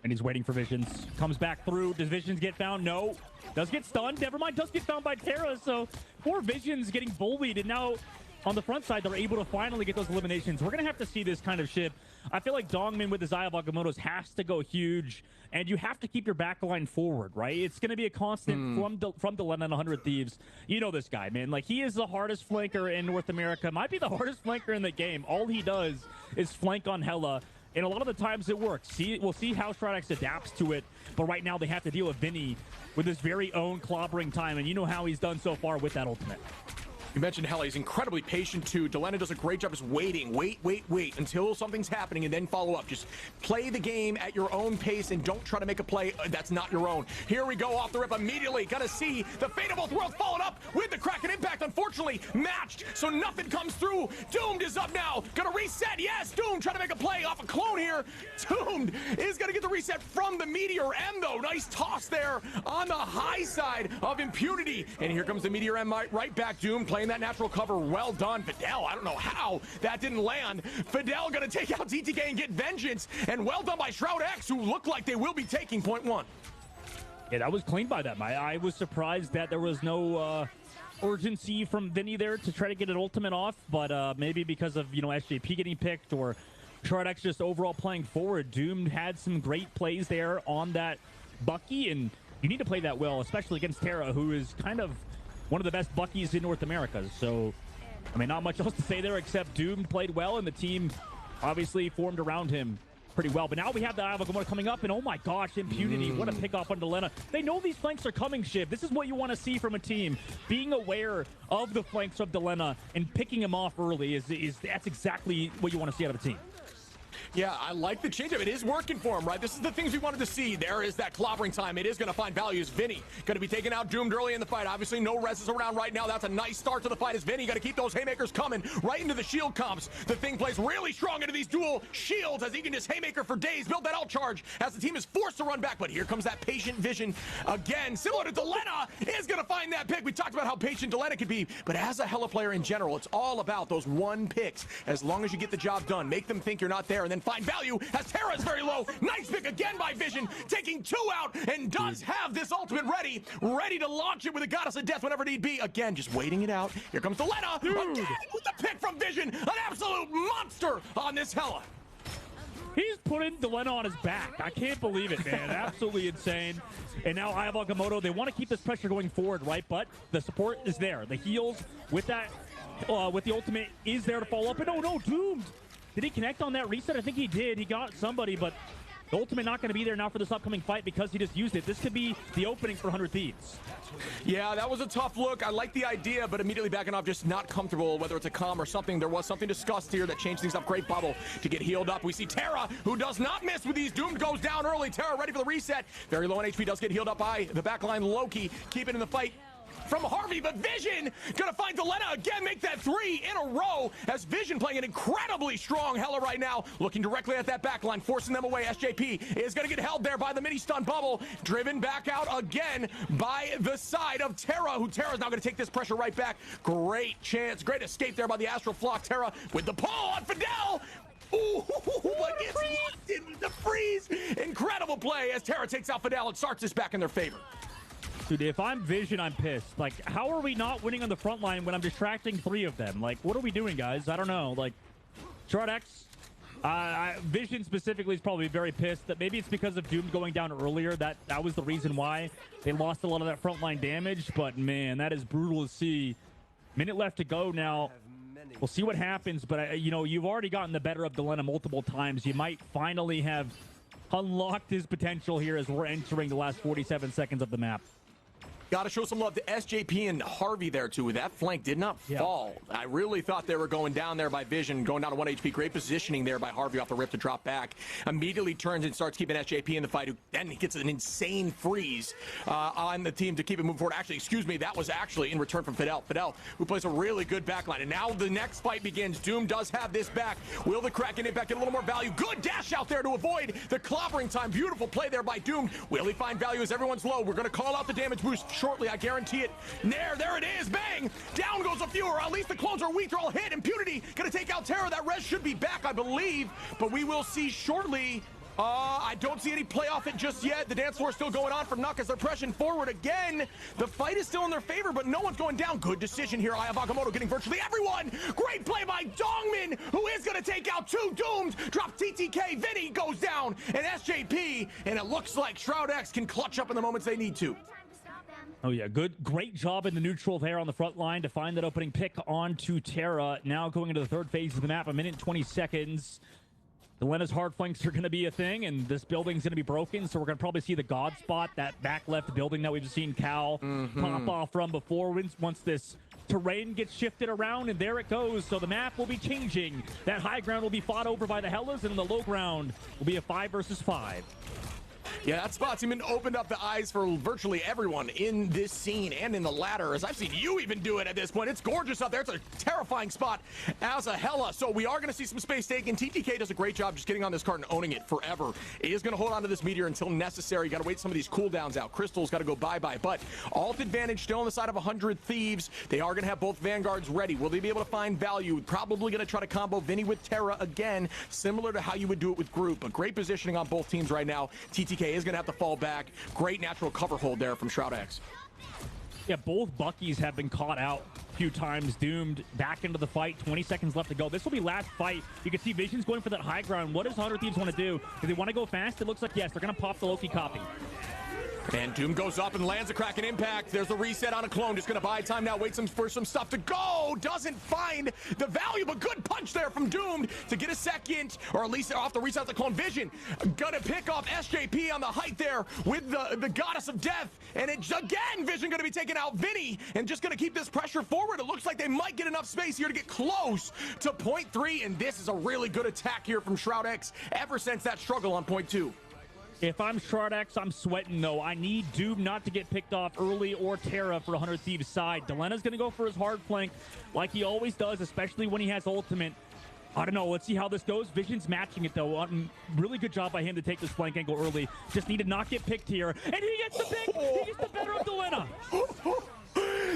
And he's waiting for Visions. Comes back through. Does Visions get found? No. Does get stunned. Never mind. Does get found by Terra. So poor Visions getting bullied. And now on the front side, they're able to finally get those eliminations. We're going to have to see this kind of ship. I feel like Dongmin with his Eye of Agamotto's has to go huge. And you have to keep your back line forward, right? It's going to be a constant from Delena and 100 Thieves. You know this guy, man. Like, he is the hardest flanker in North America. Might be the hardest flanker in the game. All he does is flank on Hella. And a lot of the times it works. We'll see how Shroud-X adapts to it. But right now they have to deal with Vinny with his very own clobbering time. And you know how he's done so far with that ultimate. You mentioned Hella. He's incredibly patient too. Delena does a great job just waiting. Wait until something's happening and then follow up. Just play the game at your own pace and don't try to make a play that's not your own. Here we go off the rip immediately. Gonna see the fate of both worlds followed up with the Kraken impact. Unfortunately, matched, so nothing comes through. Doomed is up now. Gonna reset. Yes, Doomed trying to make a play off a clone here. Doomed is gonna get the reset from the Meteor M though. Nice toss there on the high side of impunity. And here comes the Meteor M right back. Doomed playing that natural cover. Well done. Fidel, I don't know how that didn't land. Fidel gonna take out TTK and get vengeance, and well done by Shroud-X, who look like they will be taking point one. Yeah, that was clean by them. I was surprised that there was no urgency from Vinny there to try to get an ultimate off, but maybe because of, you know, SJP getting picked or Shroud-X just overall playing forward. Doomed had some great plays there on that Bucky, and you need to play that well, especially against Terra, who is kind of one of the best Buckies in North America. So, I mean, not much else to say there except Doomed played well, and the team obviously formed around him pretty well. But now we have the Eye of Agamotto coming up, and oh my gosh, impunity. What a pick off on Delena. They know these flanks are coming, Shiv. This is what you want to see from a team. Being aware of the flanks of Delena and picking him off early that's exactly what you want to see out of a team. Yeah, I like the changeup. It is working for him, right? This is the things we wanted to see. There is that clobbering time. It is going to find values. Vinny going to be taking out Doomed early in the fight. Obviously, no reses around right now. That's a nice start to the fight as Vinny got to keep those haymakers coming right into the shield comps. The thing plays really strong into these dual shields as he can just haymaker for days, build that ult charge as the team is forced to run back. But here comes that patient Vision again. Similar to Delena is going to find that pick. We talked about how patient Delena could be, but as a Hella player in general, it's all about those one picks. As long as you get the job done, make them think you're not there, and then find value as Terra is very low. Nice pick again by Vision, taking two out, and does have this ultimate ready to launch it with a Goddess of Death whenever need be. Again, just waiting it out. Here comes Delena again with the pick from Vision. An absolute monster on this Hella. He's putting Delena on his back. I can't believe it, man. Absolutely insane. And now Eye of Agamotto, they want to keep this pressure going forward, right? But the support is there. The heals with that, with the ultimate is there to follow up. And oh no, Doomed. Did he connect on that reset? I think he did. He got somebody, but the ultimate not going to be there now for this upcoming fight because he just used it. This could be the opening for 100 Thieves. Yeah, that was a tough look. I like the idea, but immediately backing off, just not comfortable, whether it's a comm or something. There was something discussed here that changed things up. Great bubble to get healed up. We see Terra, who does not miss with these. Doomed goes down early. Terra ready for the reset. Very low on HP, does get healed up by the backline Loki. Keep it in the fight. from Harvey, but Vision gonna find Delena again, make that 3 in a row, as Vision playing an incredibly strong Hela right now, looking directly at that backline, forcing them away. SJP is gonna get held there by the mini stun bubble, driven back out again by the side of Terra, who Terra's now gonna take this pressure right back. Great chance, great escape there by the Astral Flock. Terra with the pull on Fidel. Ooh, but gets locked in with the freeze. Incredible play as Terra takes out Fidel and starts this back in their favor. Dude, if I'm Vision, I'm pissed. Like, how are we not winning on the front line when I'm distracting 3 of them? Like, what are we doing, guys? I don't know. Like, Shroud-X, Vision specifically is probably very pissed. That maybe it's because of Doom going down earlier. That was the reason why they lost a lot of that front line damage. But, man, that is brutal to see. Minute left to go now. We'll see what happens. But, you know, you've already gotten the better of Delena multiple times. You might finally have unlocked his potential here as we're entering the last 47 seconds of the map. Gotta show some love to SJP and Harvey there, too. That flank did not fall. I really thought they were going down there by Vision, going down to 1 HP. Great positioning there by Harvey off the rip to drop back. Immediately turns and starts keeping SJP in the fight, who then he gets an insane freeze on the team to keep it moving forward. Actually, excuse me, that was actually in return from Fidel. Fidel, who plays a really good backline. And now the next fight begins. Doom does have this back. Will the Kraken impact get a little more value? Good dash out there to avoid the clobbering time. Beautiful play there by Doom. Will he find value as everyone's low? We're going to call out the damage boost shortly, I guarantee it. There it is. Bang! Down goes a few, or at least the clones are weak. They're all hit. Impunity gonna take out Terra. That res should be back, I believe, but we will see shortly. I don't see any playoff it just yet. The dance floor is still going on from Nuck as they're pressing forward again. The fight is still in their favor, but no one's going down. Good decision here. Aya Bakamoto getting virtually everyone. Great play by Dongmin, who is going to take out 2 doomed. Drop TTK. Vinny goes down, and SJP, and it looks like Shroud-X can clutch up in the moments they need to. Oh, yeah. Great job in the neutral there on the front line to find that opening pick onto Terra. Now going into the third phase of the map, 1 minute and 20 seconds. Delena's hard flanks are going to be a thing, and this building's going to be broken, so we're going to probably see the God spot, that back left building that we've seen Cal pop off from before. Once this terrain gets shifted around, and there it goes. So the map will be changing. That high ground will be fought over by the Hellas, and the low ground will be a 5 versus 5. Yeah, that spot's even opened up the eyes for virtually everyone in this scene and in the ladder, as I've seen you even do it at this point. It's gorgeous up there. It's a terrifying spot as a Hela. So we are going to see some space taken. TTK does a great job just getting on this card and owning it forever. He is going to hold on to this meteor until necessary. Got to wait some of these cooldowns out. Crystal's got to go bye-bye. But alt advantage still on the side of 100 Thieves. They are going to have both Vanguards ready. Will they be able to find value? Probably going to try to combo Vinny with Terra again, similar to how you would do it with Group. But great positioning on both teams right now. TTK is going to have to fall back. Great natural cover hold there from Shroud-X. Yeah, both Buckies have been caught out a few times, doomed back into the fight. 20 seconds left to go. This will be last fight. You can see Vision's going for that high ground. What does 100 Thieves want to do? Do they want to go fast? It looks like yes. They're going to pop the Loki copy. And Doom goes up and lands a Kraken impact. There's a reset on a clone. Just going to buy time now. Wait for some stuff to go. Doesn't find the value, but good punch there from Doomed to get a second, or at least off the reset of the clone. Vision gonna pick off SJP on the height there with the Goddess of Death. And it's again, Vision gonna be taking out Vinny and just gonna keep this pressure forward. It looks like they might get enough space here to get close to point 3. And this is a really good attack here from Shroud-X ever since that struggle on point 2. If I'm Shroud-X, I'm sweating, though. I need Doom not to get picked off early or Terra for 100 Thieves' side. Delena's going to go for his hard flank like he always does, especially when he has ultimate. I don't know. Let's see how this goes. Vision's matching it, though. Really good job by him to take this flank angle early. Just need to not get picked here. And he gets the pick. He gets the better of Delena.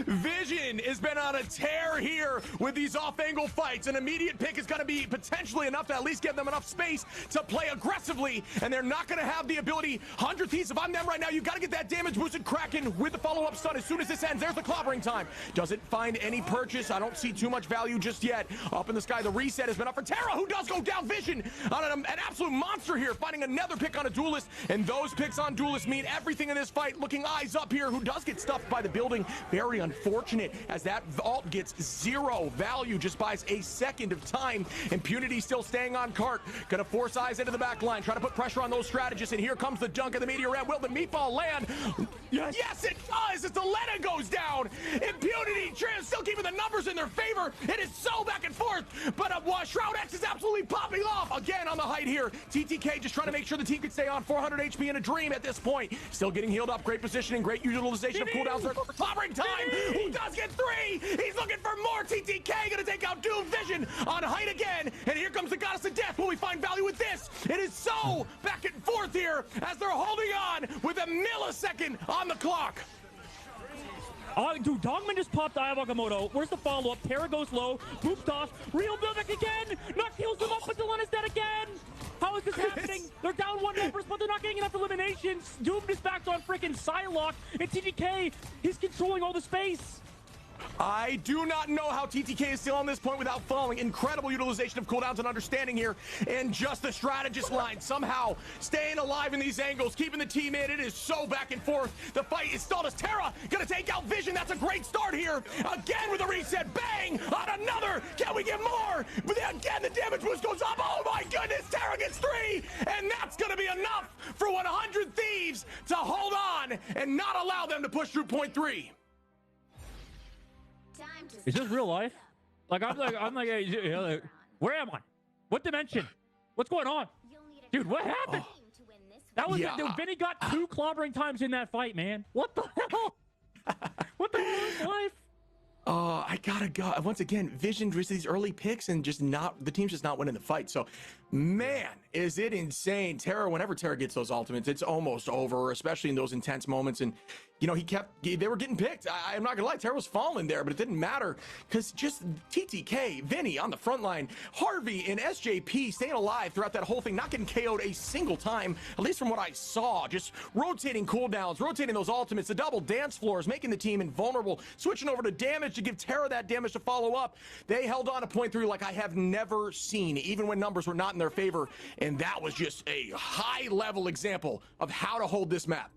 Vision has been on a tear here with these off-angle fights. An immediate pick is going to be potentially enough to at least give them enough space to play aggressively, and they're not going to have the ability. 100 Thieves, if I'm them right now, you got to get that damage boosted Kraken with the follow-up stun as soon as this ends. There's the clobbering time. Doesn't find any purchase. I don't see too much value just yet. Up in the sky, the reset has been up for Terra, who does go down. Vision on an absolute monster here, finding another pick on a duelist, and those picks on duelists mean everything in this fight. Looking eyes up here, who does get stuffed by the building. Very unfortunate as as that ult gets 0 value, just buys a second of time. Impunity still staying on cart. Gonna force eyes into the back line, try to put pressure on those strategists, and here comes the dunk of the meteor ram. Will the meatball land? Yes, yes it does, as the Lena goes down. Impunity still keeping the numbers in their favor. It is so back and forth, but Shroud-X is absolutely popping off again on the height here. TTK just trying to make sure the team can stay on 400 HP in a dream at this point. Still getting healed up, great positioning, great utilization of cooldowns. Clobbering time, who does get 3? He's looking for more. TTK gonna take out Doom Vision on height again, and here comes the Goddess of Death. Will we find value with this? It is so back and forth here as they're holding on with a millisecond on the clock. Oh, dude, Dogman just popped Eye of Agamotto. Where's the follow-up? Terra goes low, boops off, real Mimic again! Not heals him up, but Dylan is dead again! How is this happening? They're down 1 members, but they're not getting enough eliminations. Doom is back on freaking Psylocke, and TTK, he's controlling all the space. I do not know how TTK is still on this point without falling. Incredible utilization of cooldowns and understanding here. And just the strategist line somehow staying alive in these angles, keeping the team in. It is so back and forth. The fight is stalled as Terra gonna take out Vision. That's a great start here. Again with a reset. Bang! On another. Can we get more? But again, the damage boost goes up. Oh my goodness. Terra gets 3. And that's gonna be enough for 100 Thieves to hold on and not allow them to push through point 3. Is this real life? Like, I'm like, hey, where am I? What dimension? What's going on? Dude, what happened? That was dude, Vinny got 2 clobbering times in that fight, man. What the hell? What the hell is life? I gotta go. Once again, Vision just these early picks and just not, the team's just not winning the fight. So, man, is it insane. Terra, whenever Terra gets those ultimates, it's almost over, especially in those intense moments. And, you know, they were getting picked. I'm not gonna lie, Terra was falling there, but it didn't matter because just TTK, Vinny on the front line, Harvey and SJP staying alive throughout that whole thing, not getting KO'd a single time, at least from what I saw, just rotating cooldowns, rotating those ultimates, the double dance floors, making the team invulnerable, switching over to damage to give Terra that damage to follow up. They held on to point 3 like I have never seen, even when numbers were not in their favor. And that was just a high level example of how to hold this map.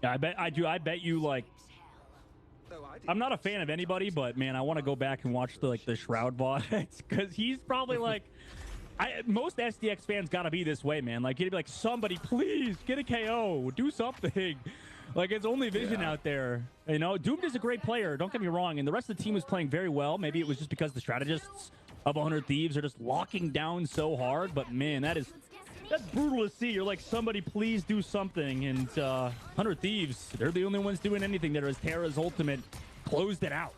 Yeah, I bet you, like, I'm not a fan of anybody, but man, I want to go back and watch the Shroud bot because he's probably like, most SDX fans gotta be this way, man. Like, he'd be like, somebody please get a KO, do something. Like, it's only Vision out there, you know. Doomed is a great player, don't get me wrong, and the rest of the team was playing very well. Maybe it was just because the strategists of 100 Thieves are just locking down so hard, but man, that's brutal to see. You're like, somebody please do something, and 100 Thieves, they're the only ones doing anything there as Terra's ultimate closed it out.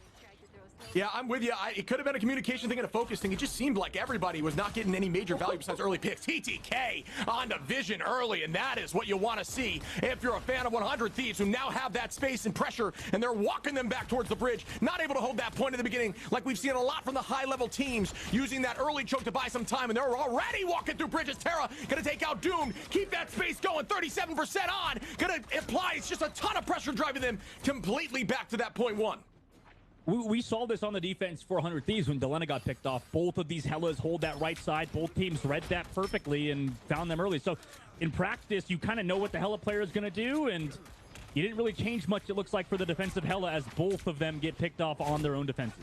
Yeah, I'm with you. It could have been a communication thing and a focus thing. It just seemed like everybody was not getting any major value besides early picks. TTK on the Vision early, and that is what you want to see if you're a fan of 100 Thieves, who now have that space and pressure, and they're walking them back towards the bridge. Not able to hold that point in the beginning, like we've seen a lot from the high-level teams, using that early choke to buy some time, and they're already walking through bridges. Terra gonna take out Doom, keep that space going, 37% on, gonna apply just a ton of pressure, driving them completely back to that point 1. We saw this on the defense for 100 Thieves when Delena got picked off. Both of these Hellas hold that right side. Both teams read that perfectly and found them early. So in practice, you kind of know what the Hella player is going to do, and you didn't really change much, it looks like, for the defensive Hella as both of them get picked off on their own defenses.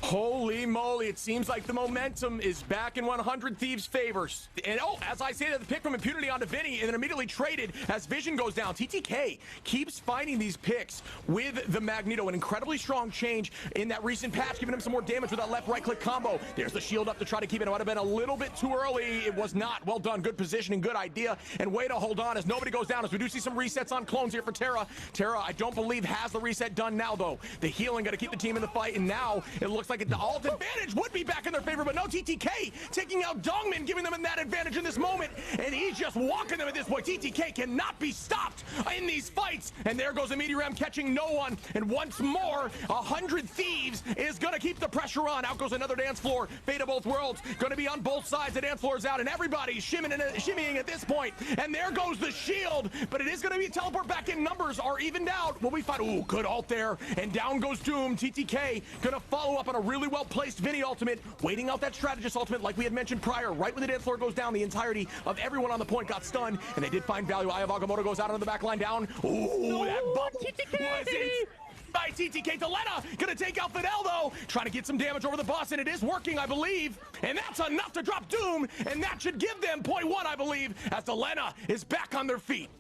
Holy moly, it seems like the momentum is back in 100 Thieves' favors. And as I say, the pick from Impunity onto Vinny and then immediately traded as Vision goes down. TTK keeps finding these picks with the Magneto, an incredibly strong change in that recent patch, giving him some more damage with that left right-click combo. There's the shield up to try to keep it. It might have been a little bit too early. It was not. Well done. Good positioning, good idea, and way to hold on as nobody goes down, as we do see some resets on clones here for Terra. Terra, I don't believe, has the reset done now, though. The healing got to keep the team in the fight, and now it looks like the ult advantage would be back in their favor, but no, TTK taking out Dongmin, giving them that advantage in this moment, and he's just walking them at this point. TTK cannot be stopped in these fights, and there goes the Meteor Ram catching no one, and once more, 100 Thieves is gonna keep the pressure on. Out goes another dance floor. Fate of both worlds gonna be on both sides. The dance floor is out, and everybody's shimmying at this point, and there goes the shield, but it is gonna be a teleport back in. Numbers are evened out. Will we find, ooh, good ult there, and down goes Doom. TTK gonna follow up on a really well-placed Vinny ultimate, waiting out that strategist ultimate like we had mentioned prior. Right when the dance floor goes down, the entirety of everyone on the point got stunned, and they did find value. Eye of Agamotto goes out on the back line down. Ooh, that bubble was it. By TTK. Delena gonna take out Fidel though, trying to get some damage over the boss, and it is working, I believe. And that's enough to drop Doom, and that should give them point 1, I believe, as Delena is back on their feet.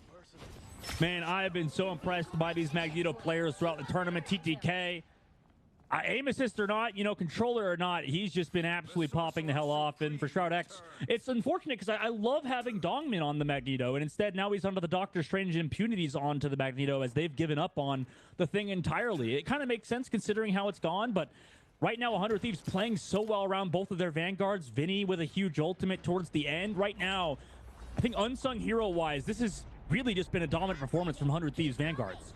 Man, I have been so impressed by these Magneto players throughout the tournament. TTK, aim assist or not, you know, controller or not, he's just been absolutely popping the hell off. And for Shroud-X, it's unfortunate because I love having Dongmin on the Magneto, and instead now he's onto the Doctor Strange impunities onto the Magneto as they've given up on the thing entirely. It kind of makes sense considering how it's gone, but right now 100 Thieves playing so well around both of their Vanguards. Vinny with a huge ultimate towards the end. Right now, I think unsung hero-wise, this has really just been a dominant performance from 100 Thieves Vanguards.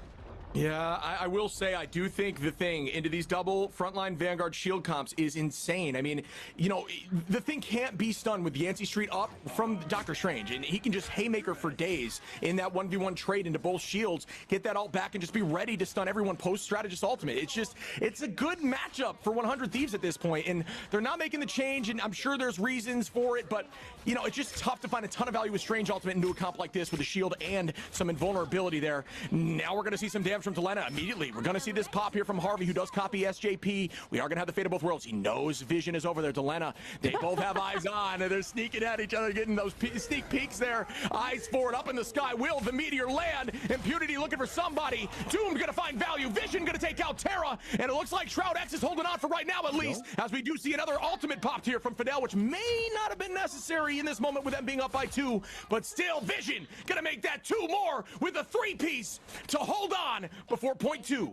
Yeah, I will say I do think the thing into these double frontline Vanguard shield comps is insane. I mean, you know, the thing can't be stunned with Yancey Street up from Doctor Strange, and he can just haymaker for days in that 1v1 trade into both shields, get that ult back, and just be ready to stun everyone post-strategist ultimate. It's a good matchup for 100 Thieves at this point, and they're not making the change, and I'm sure there's reasons for it, but, you know, it's just tough to find a ton of value with Strange ultimate into a comp like this with a shield and some invulnerability there. Now we're going to see some damage from Delena immediately. We're going to see this pop here from Harvey, who does copy SJP. We are going to have the fate of both worlds. He knows Vision is over there. Delena, they both have eyes on, and they're sneaking at each other, getting those sneak peeks there. Eyes forward, up in the sky. Will the meteor land? Impunity looking for somebody. Doom going to find value. Vision going to take out Terra, and it looks like Shroud-X is holding on for right now, at least, as we do see another ultimate popped here from Fidel, which may not have been necessary in this moment with them being up by 2, but still, Vision going to make that 2 more with a 3-piece to hold on before point 2.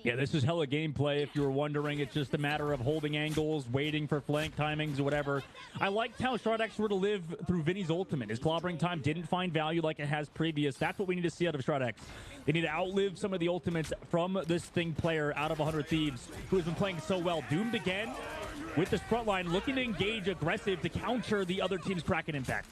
Yeah, this is hella gameplay. If you were wondering, it's just a matter of holding angles, waiting for flank timings or whatever. I liked how Shroud-X were to live through Vinny's ultimate. His clobbering time didn't find value like it has previous. That's what we need to see out of Shroud-X. They need to outlive some of the ultimates from this Thing player out of 100 Thieves, who has been playing so well. Doomed again with this front line, looking to engage aggressive to counter the other team's Kraken impact.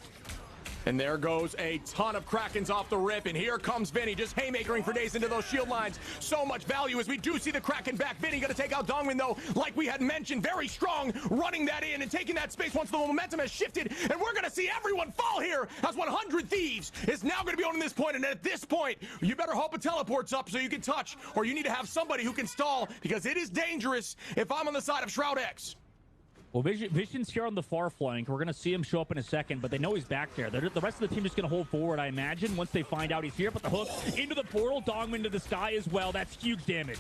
And there goes a ton of Krakens off the rip, and here comes Vinny, just haymakering for days into those shield lines. So much value as we do see the Kraken back. Vinny gonna take out Dongmin though, like we had mentioned, very strong, running that in and taking that space once the momentum has shifted, and we're gonna see everyone fall here as 100 Thieves is now gonna be owning this point, and at this point, you better hope a teleport's up so you can touch, or you need to have somebody who can stall, because it is dangerous if I'm on the side of Shroud-X. Well, Vision's here on the far flank. We're going to see him show up in a second, but they know he's back there. The rest of the team is going to hold forward, I imagine, once they find out he's here. But the hook into the portal, Dongman to the sky as well. That's huge damage.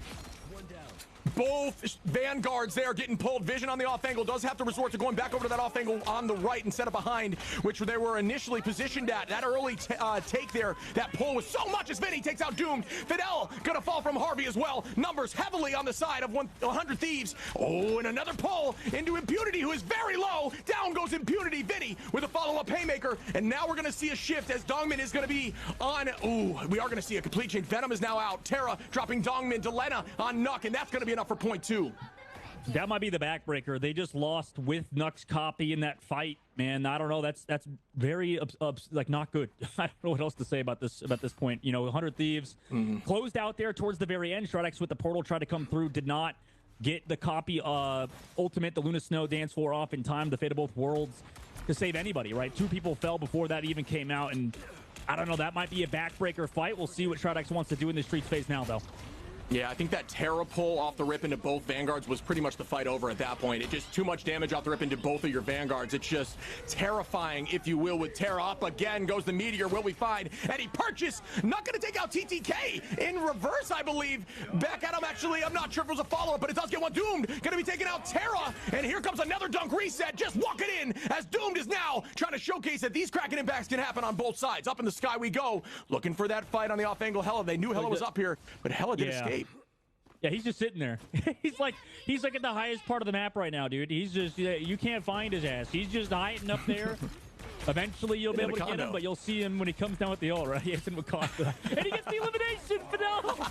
Both Vanguards there getting pulled. Vision on the off angle does have to resort to going back over to that off angle on the right instead of behind, which they were initially positioned at. That early take there, that pull was so much as Vinny takes out Doomed. Fidel gonna fall from Harvey as well. Numbers heavily on the side of 100 Thieves. Oh, and another pull into Impunity, who is very low. Down goes Impunity. Vinny with a follow-up haymaker, and now we're gonna see a shift as Dongmin is gonna be on. Ooh, we are gonna see a complete change. Venom is now out. Terra dropping Dongmin. Delena on Nuck, and that's gonna be enough for point 2. That might be the backbreaker. They just lost with Nuck's copy in that fight, man. I don't know. That's very like not good. I don't know what else to say about this point. You know, 100 Thieves closed out there towards the very end. Shroud-X with the portal tried to come through, did not get the copy ultimate, the Luna Snow dance floor off in time. The fate of both worlds to save anybody, right? 2 people fell before that even came out, and I don't know. That might be a backbreaker fight. We'll see what Shroud-X wants to do in the streets phase now, though. Yeah, I think that Terra pull off the rip into both Vanguards was pretty much the fight over at that point. It just too much damage off the rip into both of your Vanguards. It's just terrifying, if you will, with Terra up again. Goes the Meteor. Will we find Eddie Purchase? Not going to take out TTK in reverse, I believe. Back at him, actually. I'm not sure if it was a follow-up, but it does get one. Doomed going to be taking out Terra. And here comes another dunk reset. Just walking in as Doomed is now trying to showcase that these Kraken impacts can happen on both sides. Up in the sky we go. Looking for that fight on the off angle. Hella, they knew Hella was up here, but Hella did escape. Yeah, he's just sitting there. he's like at the highest part of the map right now, dude. He's just, you can't find his ass. He's just hiding up there. Eventually, you'll be able to get him, but you'll see him when he comes down with the ult, right? He's in Wakanda. And he gets the elimination, Fidel!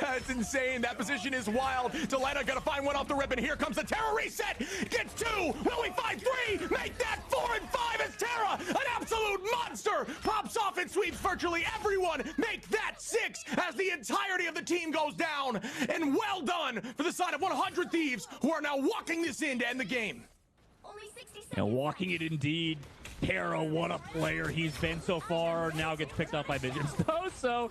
That's insane. That position is wild. Delena gonna find one off the rip, and here comes the Terra reset. Gets 2. Will we find 3? Make that 4 and 5 as Terra, an absolute monster, pops off and sweeps virtually everyone. Make that 6 as the entirety of the team goes down. And well done for the side of 100 Thieves, who are now walking this in to end the game. Walking it indeed. Terra, what a player he's been so far. Now gets picked up by Vision, though. So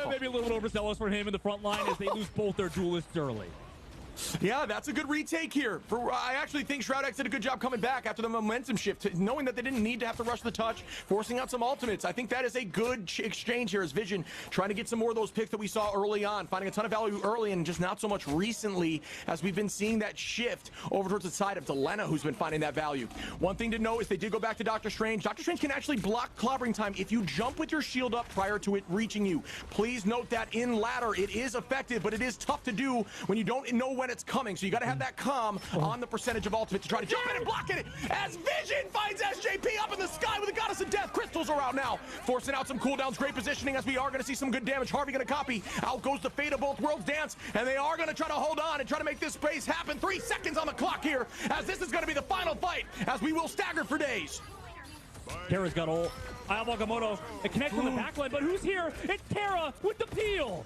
maybe a little bit overzealous for him in the front line as they lose both their duelists early. Yeah, that's a good retake here. I actually think Shroud-X did a good job coming back after the momentum shift, knowing that they didn't need to have to rush the touch, forcing out some ultimates. I think that is a good exchange here as Vision trying to get some more of those picks that we saw early on, finding a ton of value early and just not so much recently as we've been seeing that shift over towards the side of Delena, who's been finding that value. One thing to note is they did go back to Dr. Strange. Dr. Strange can actually block clobbering time if you jump with your shield up prior to it reaching you. Please note that in ladder, it is effective, but it is tough to do when you don't know when it's coming, so you got to have that calm on the percentage of ultimate to try to jump in and block it as Vision finds SJP up in the sky with the Goddess of Death. Crystals are out now, forcing out some cooldowns. Great positioning as we are going to see some good damage. Harvey going to copy. Out goes the fate of both worlds dance, and they are going to try to hold on and try to make this space happen. 3 seconds on the clock here as this is going to be the final fight as we will stagger for days. Terra's got ult. Agamotto, it connects on the backline, but who's here? It's Terra with the peel.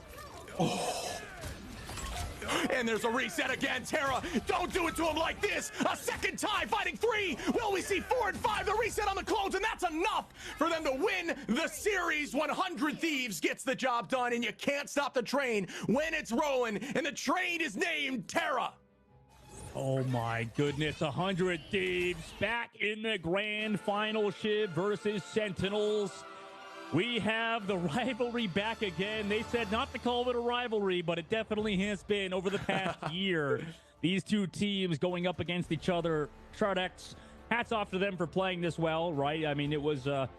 And there's a reset again. Terra, don't do it to him like this. A second time, fighting 3. Will we see 4 and 5? The reset on the clones, and that's enough for them to win the series. 100 Thieves gets the job done, and you can't stop the train when it's rolling, and the train is named Terra. Oh my goodness, 100 Thieves back in the grand final, Shiv versus Sentinels. We have the rivalry back again. They said not to call it a rivalry, but it definitely has been over the past year. These two teams going up against each other. Shroud-X, hats off to them for playing this well, right? I mean, it was a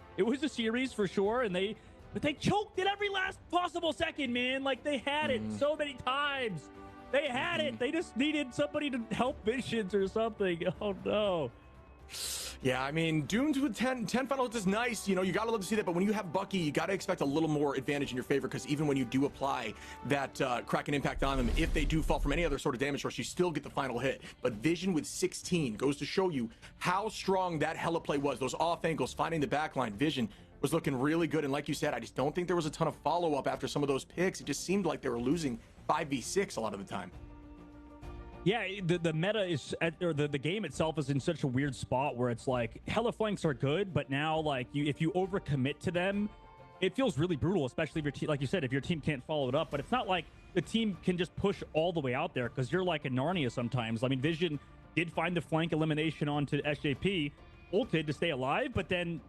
series for sure, and they choked at every last possible second, man. Like, they had it so many times. They had it. They just needed somebody to help Visions or something. Oh, no. Yeah, I mean, Doomed with 10 final hits is nice. You know, you got to love to see that. But when you have Bucky, you got to expect a little more advantage in your favor, because even when you do apply that Kraken impact on them, if they do fall from any other sort of damage rush, you still get the final hit. But Vision with 16 goes to show you how strong that hella play was. Those off angles, finding the backline. Vision was looking really good. And like you said, I just don't think there was a ton of follow-up after some of those picks. It just seemed like they were losing 5v6 a lot of the time. Yeah, the meta is, or the game itself is in such a weird spot where it's like, hella flanks are good, but now, like, if you overcommit to them, it feels really brutal, especially if your team, like you said, if your team can't follow it up. But it's not like the team can just push all the way out there, because you're like in Narnia sometimes. I mean, Vision did find the flank elimination onto SJP, ulted to stay alive, but then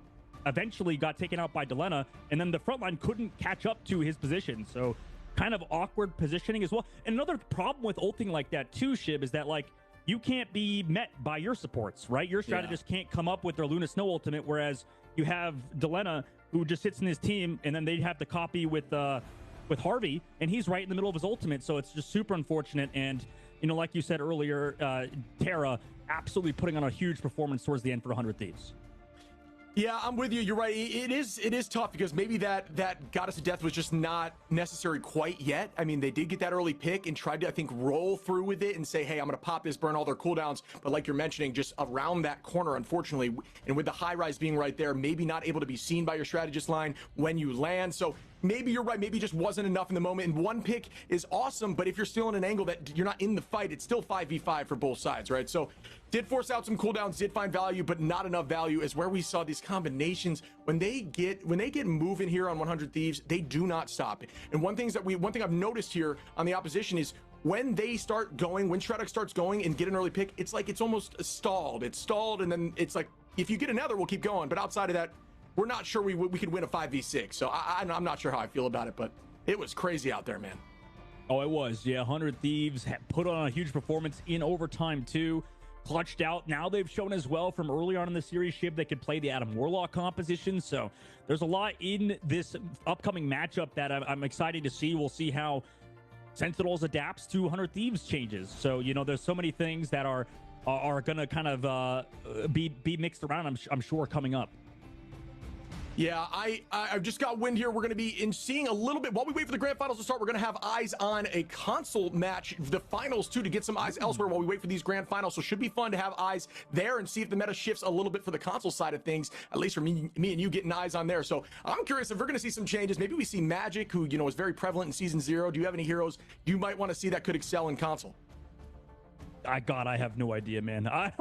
eventually got taken out by Delena, and then the front line couldn't catch up to his position. So kind of awkward positioning as well. And another problem with ulting like that too, Shib, is that, like, you can't be met by your supports, right? Your strategist can't come up with their Luna Snow ultimate, whereas you have Delena, who just sits in his team, and then they have to copy with Harvey, and he's right in the middle of his ultimate. So it's just super unfortunate. And, you know, like you said earlier, Terra absolutely putting on a huge performance towards the end for 100 Thieves. Yeah, I'm with you. You're right. It is tough, because maybe that Goddess of Death was just not necessary quite yet. I mean, they did get that early pick and tried to, I think, roll through with it and say, hey, I'm going to pop this, burn all their cooldowns. But like you're mentioning, just around that corner, unfortunately, and with the high rise being right there, maybe not able to be seen by your strategist line when you land. So maybe you're right. Maybe just wasn't enough in the moment. And one pick is awesome, but if you're still in an angle that you're not in the fight, it's still 5v5 for both sides, right? So did force out some cooldowns, did find value, but not enough value is where we saw these combinations. When they get moving here on 100 Thieves, they do not stop. And one thing I've noticed here on the opposition is when they start going, when Shroud-X starts going and get an early pick, it's like it's almost stalled. It's stalled, and then it's like, if you get another, we'll keep going. But outside of that, we're not sure we could win a 5v6. So I'm not sure how I feel about it, but it was crazy out there, man. Oh, it was. Yeah, 100 Thieves put on a huge performance in overtime too. Clutched out. Now they've shown as well from early on in the series, Shiv, they could play the Adam Warlock composition. So there's a lot in this upcoming matchup that I'm excited to see. We'll see how Sentinels adapts to 100 Thieves changes. So, you know, there's so many things that are going to kind of be mixed around, I'm sure, coming up. Yeah, I've just got wind here. We're going to be seeing a little bit, while we wait for the grand finals to start, we're going to have eyes on a console match, the finals too, to get some eyes elsewhere while we wait for these grand finals. So should be fun to have eyes there and see if the meta shifts a little bit for the console side of things, at least for me and you getting eyes on there. So I'm curious if we're going to see some changes. Maybe we see Magic, who, you know, is very prevalent in Season 0. Do you have any heroes you might want to see that could excel in console? God, I have no idea, man. I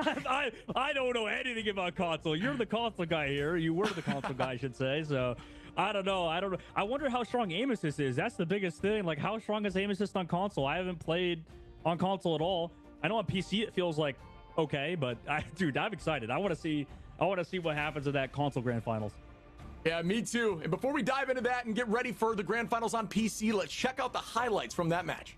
don't know anything about console. You're the console guy here. You were the console guy, I should say. So I don't know. I wonder how strong aim assist is. That's the biggest thing. Like, how strong is aim assist on console? I haven't played on console at all. I know on PC it feels like okay, but dude, I'm excited. I want to see what happens at that console grand finals. Yeah, me too. And before we dive into that and get ready for the grand finals on PC, let's check out the highlights from that match.